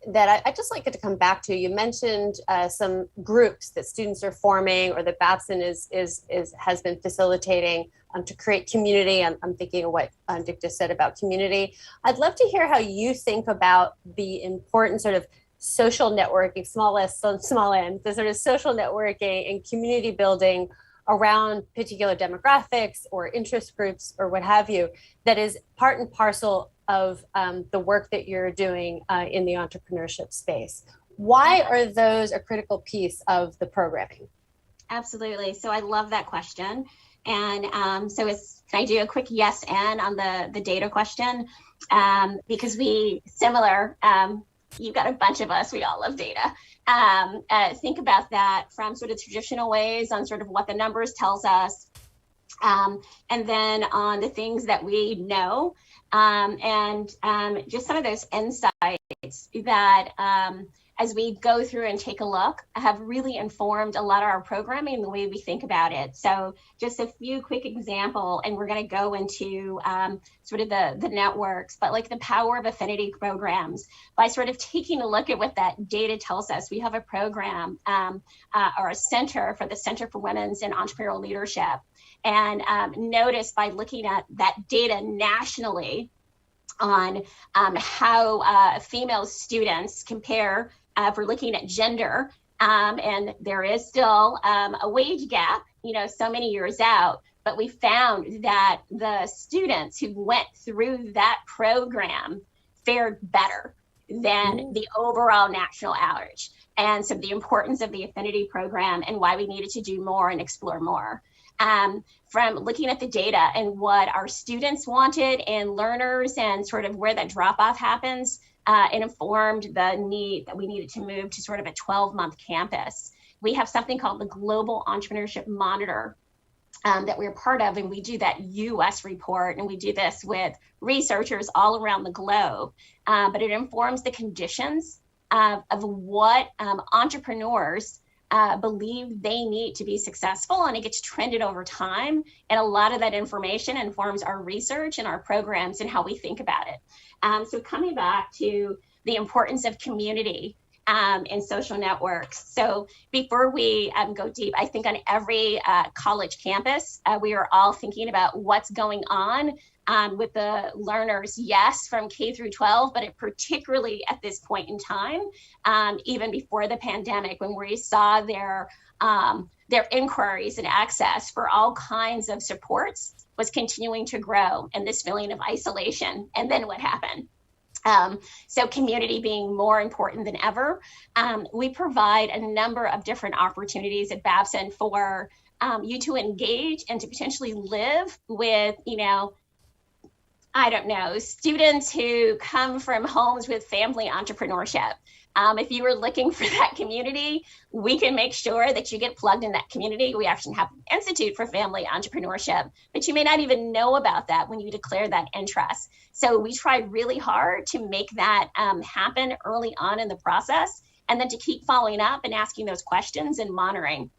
that I'd just like it to come back to. You mentioned some groups that students are forming, or that Babson has been facilitating to create community. I'm thinking of what Dick just said about community. I'd love to hear how you think about the important sort of social networking, small n, the sort of social networking and community building around particular demographics or interest groups or what have you, that is part and parcel of the work that you're doing in the entrepreneurship space. Why are those a critical piece of the programming? Absolutely. So I love that question. And can I do a quick yes and on the data question? Because you've got a bunch of us, we all love data. Think about that from sort of traditional ways on sort of what the numbers tells us. And then on the things that we know, and just some of those insights that as we go through and take a look, have really informed a lot of our programming and the way we think about it. So just a few quick examples, and we're going to go into sort of the networks, but like the power of affinity programs, by sort of taking a look at what that data tells us. We have a program or a center for the Center for Women's and Entrepreneurial Leadership. And notice by looking at that data nationally on how female students compare, if we're looking at gender, and there is still a wage gap, so many years out, but we found that the students who went through that program fared better than the overall national average. And so the importance of the affinity program and why we needed to do more and explore more. From looking at the data and what our students wanted and learners and sort of where that drop off happens, it informed the need that we needed to move to sort of a 12-month campus. We have something called the Global Entrepreneurship Monitor that we're part of, and we do that US report, and we do this with researchers all around the globe, but it informs the conditions of what entrepreneurs believe they need to be successful, and it gets trended over time. And a lot of that information informs our research and our programs and how we think about it. So coming back to the importance of community and social networks. So before we go deep, I think on every college campus, we are all thinking about what's going on with the learners, yes, from K through 12, but particularly at this point in time, even before the pandemic, when we saw their inquiries and access for all kinds of supports was continuing to grow, and this feeling of isolation. And then what happened? So community being more important than ever. We provide a number of different opportunities at Babson for you to engage and to potentially live with, students who come from homes with family entrepreneurship. If you were looking for that community, we can make sure that you get plugged in that community. We actually have an Institute for Family Entrepreneurship, but you may not even know about that when you declare that interest. So we tried really hard to make that happen early on in the process, and then to keep following up and asking those questions and monitoring.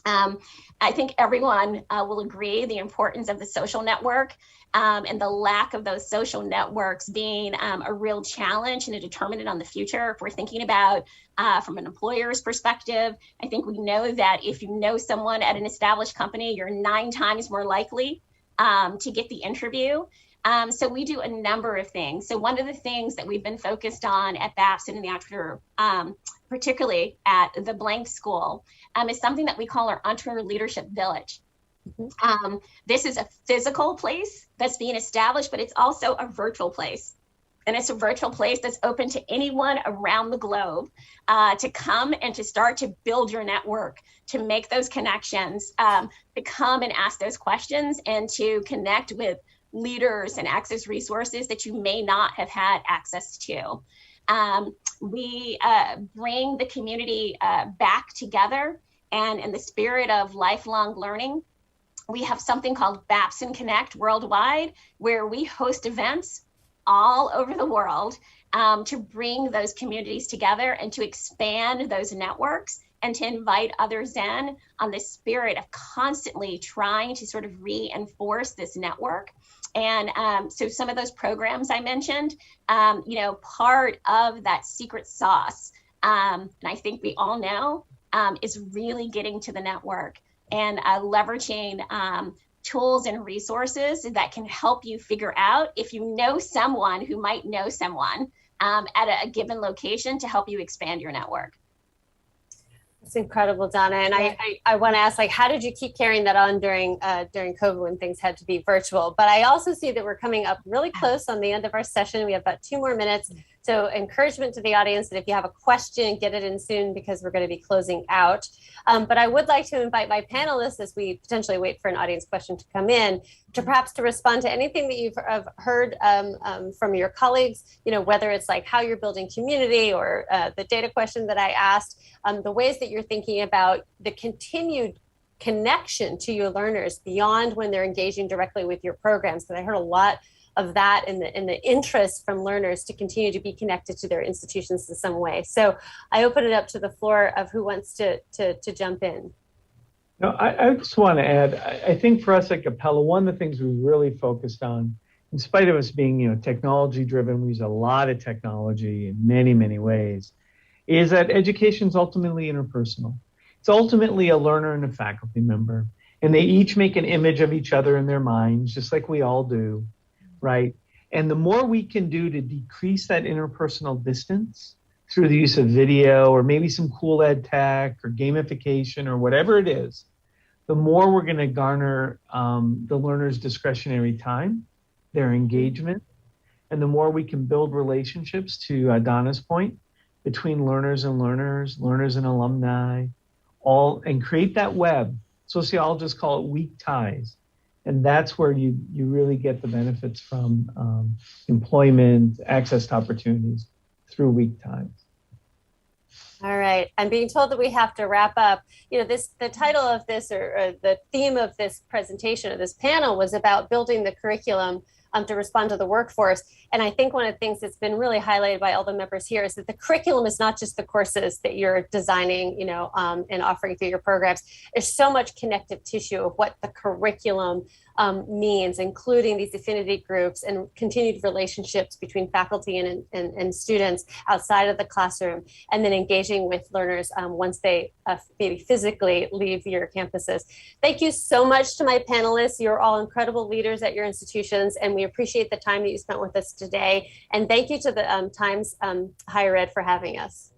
I think everyone will agree the importance of the social network and the lack of those social networks being a real challenge and a determinant on the future. If we're thinking about from an employer's perspective, I think we know that if you know someone at an established company, you're 9 times more likely to get the interview. So we do a number of things. So one of the things that we've been focused on at Babson and the Entrepreneur, particularly at the Blank School, is something that we call our Entrepreneur Leadership Village. This is a physical place that's being established, but it's also a virtual place. And it's a virtual place that's open to anyone around the globe to come and to start to build your network, to make those connections, to come and ask those questions, and to connect with leaders and access resources that you may not have had access to. We bring the community back together, and in the spirit of lifelong learning, we have something called Babson Connect Worldwide, where we host events all over the world to bring those communities together and to expand those networks and to invite others in on the spirit of constantly trying to sort of reinforce this network. And so some of those programs I mentioned, part of that secret sauce, and I think we all know, is really getting to the network and leveraging tools and resources that can help you figure out if you know someone who might know someone at a given location to help you expand your network. It's incredible, Donna. And I want to ask, how did you keep carrying that on during COVID when things had to be virtual? But I also see that we're coming up really close on the end of our session. We have about 2 more minutes. So encouragement to the audience that if you have a question, get it in soon because we're going to be closing out. But I would like to invite my panelists, as we potentially wait for an audience question to come in, to perhaps to respond to anything that you've heard from your colleagues, whether it's like how you're building community or the data question that I asked, the ways that you're thinking about the continued connection to your learners beyond when they're engaging directly with your programs. Because I heard a lot of that in the interest from learners to continue to be connected to their institutions in some way. So I open it up to the floor of who wants to jump in. No, I just want to add, I think for us at Capella, one of the things we really focused on, in spite of us being, technology driven, we use a lot of technology in many, many ways, is that education is ultimately interpersonal. It's ultimately a learner and a faculty member, and they each make an image of each other in their minds, just like we all do, right? And the more we can do to decrease that interpersonal distance through the use of video or maybe some cool ed tech or gamification or whatever it is, the more we're going to garner the learner's discretionary time, their engagement, and the more we can build relationships, to Donna's point, between learners and learners, learners and alumni, and create that web. Sociologists call it weak ties. And that's where you really get the benefits from employment, access to opportunities through weak ties. All right. I'm being told that we have to wrap up. The title of this or the theme of this presentation or this panel was about building the curriculum to respond to the workforce. And I think one of the things that's been really highlighted by all the members here is that the curriculum is not just the courses that you're designing, and offering through your programs. There's so much connective tissue of what the curriculum means, including these affinity groups and continued relationships between faculty and students outside of the classroom, and then engaging with learners once they maybe physically leave your campuses. Thank you so much to my panelists. You're all incredible leaders at your institutions, and we appreciate the time that you spent with us today. And thank you to the Times Higher Ed for having us.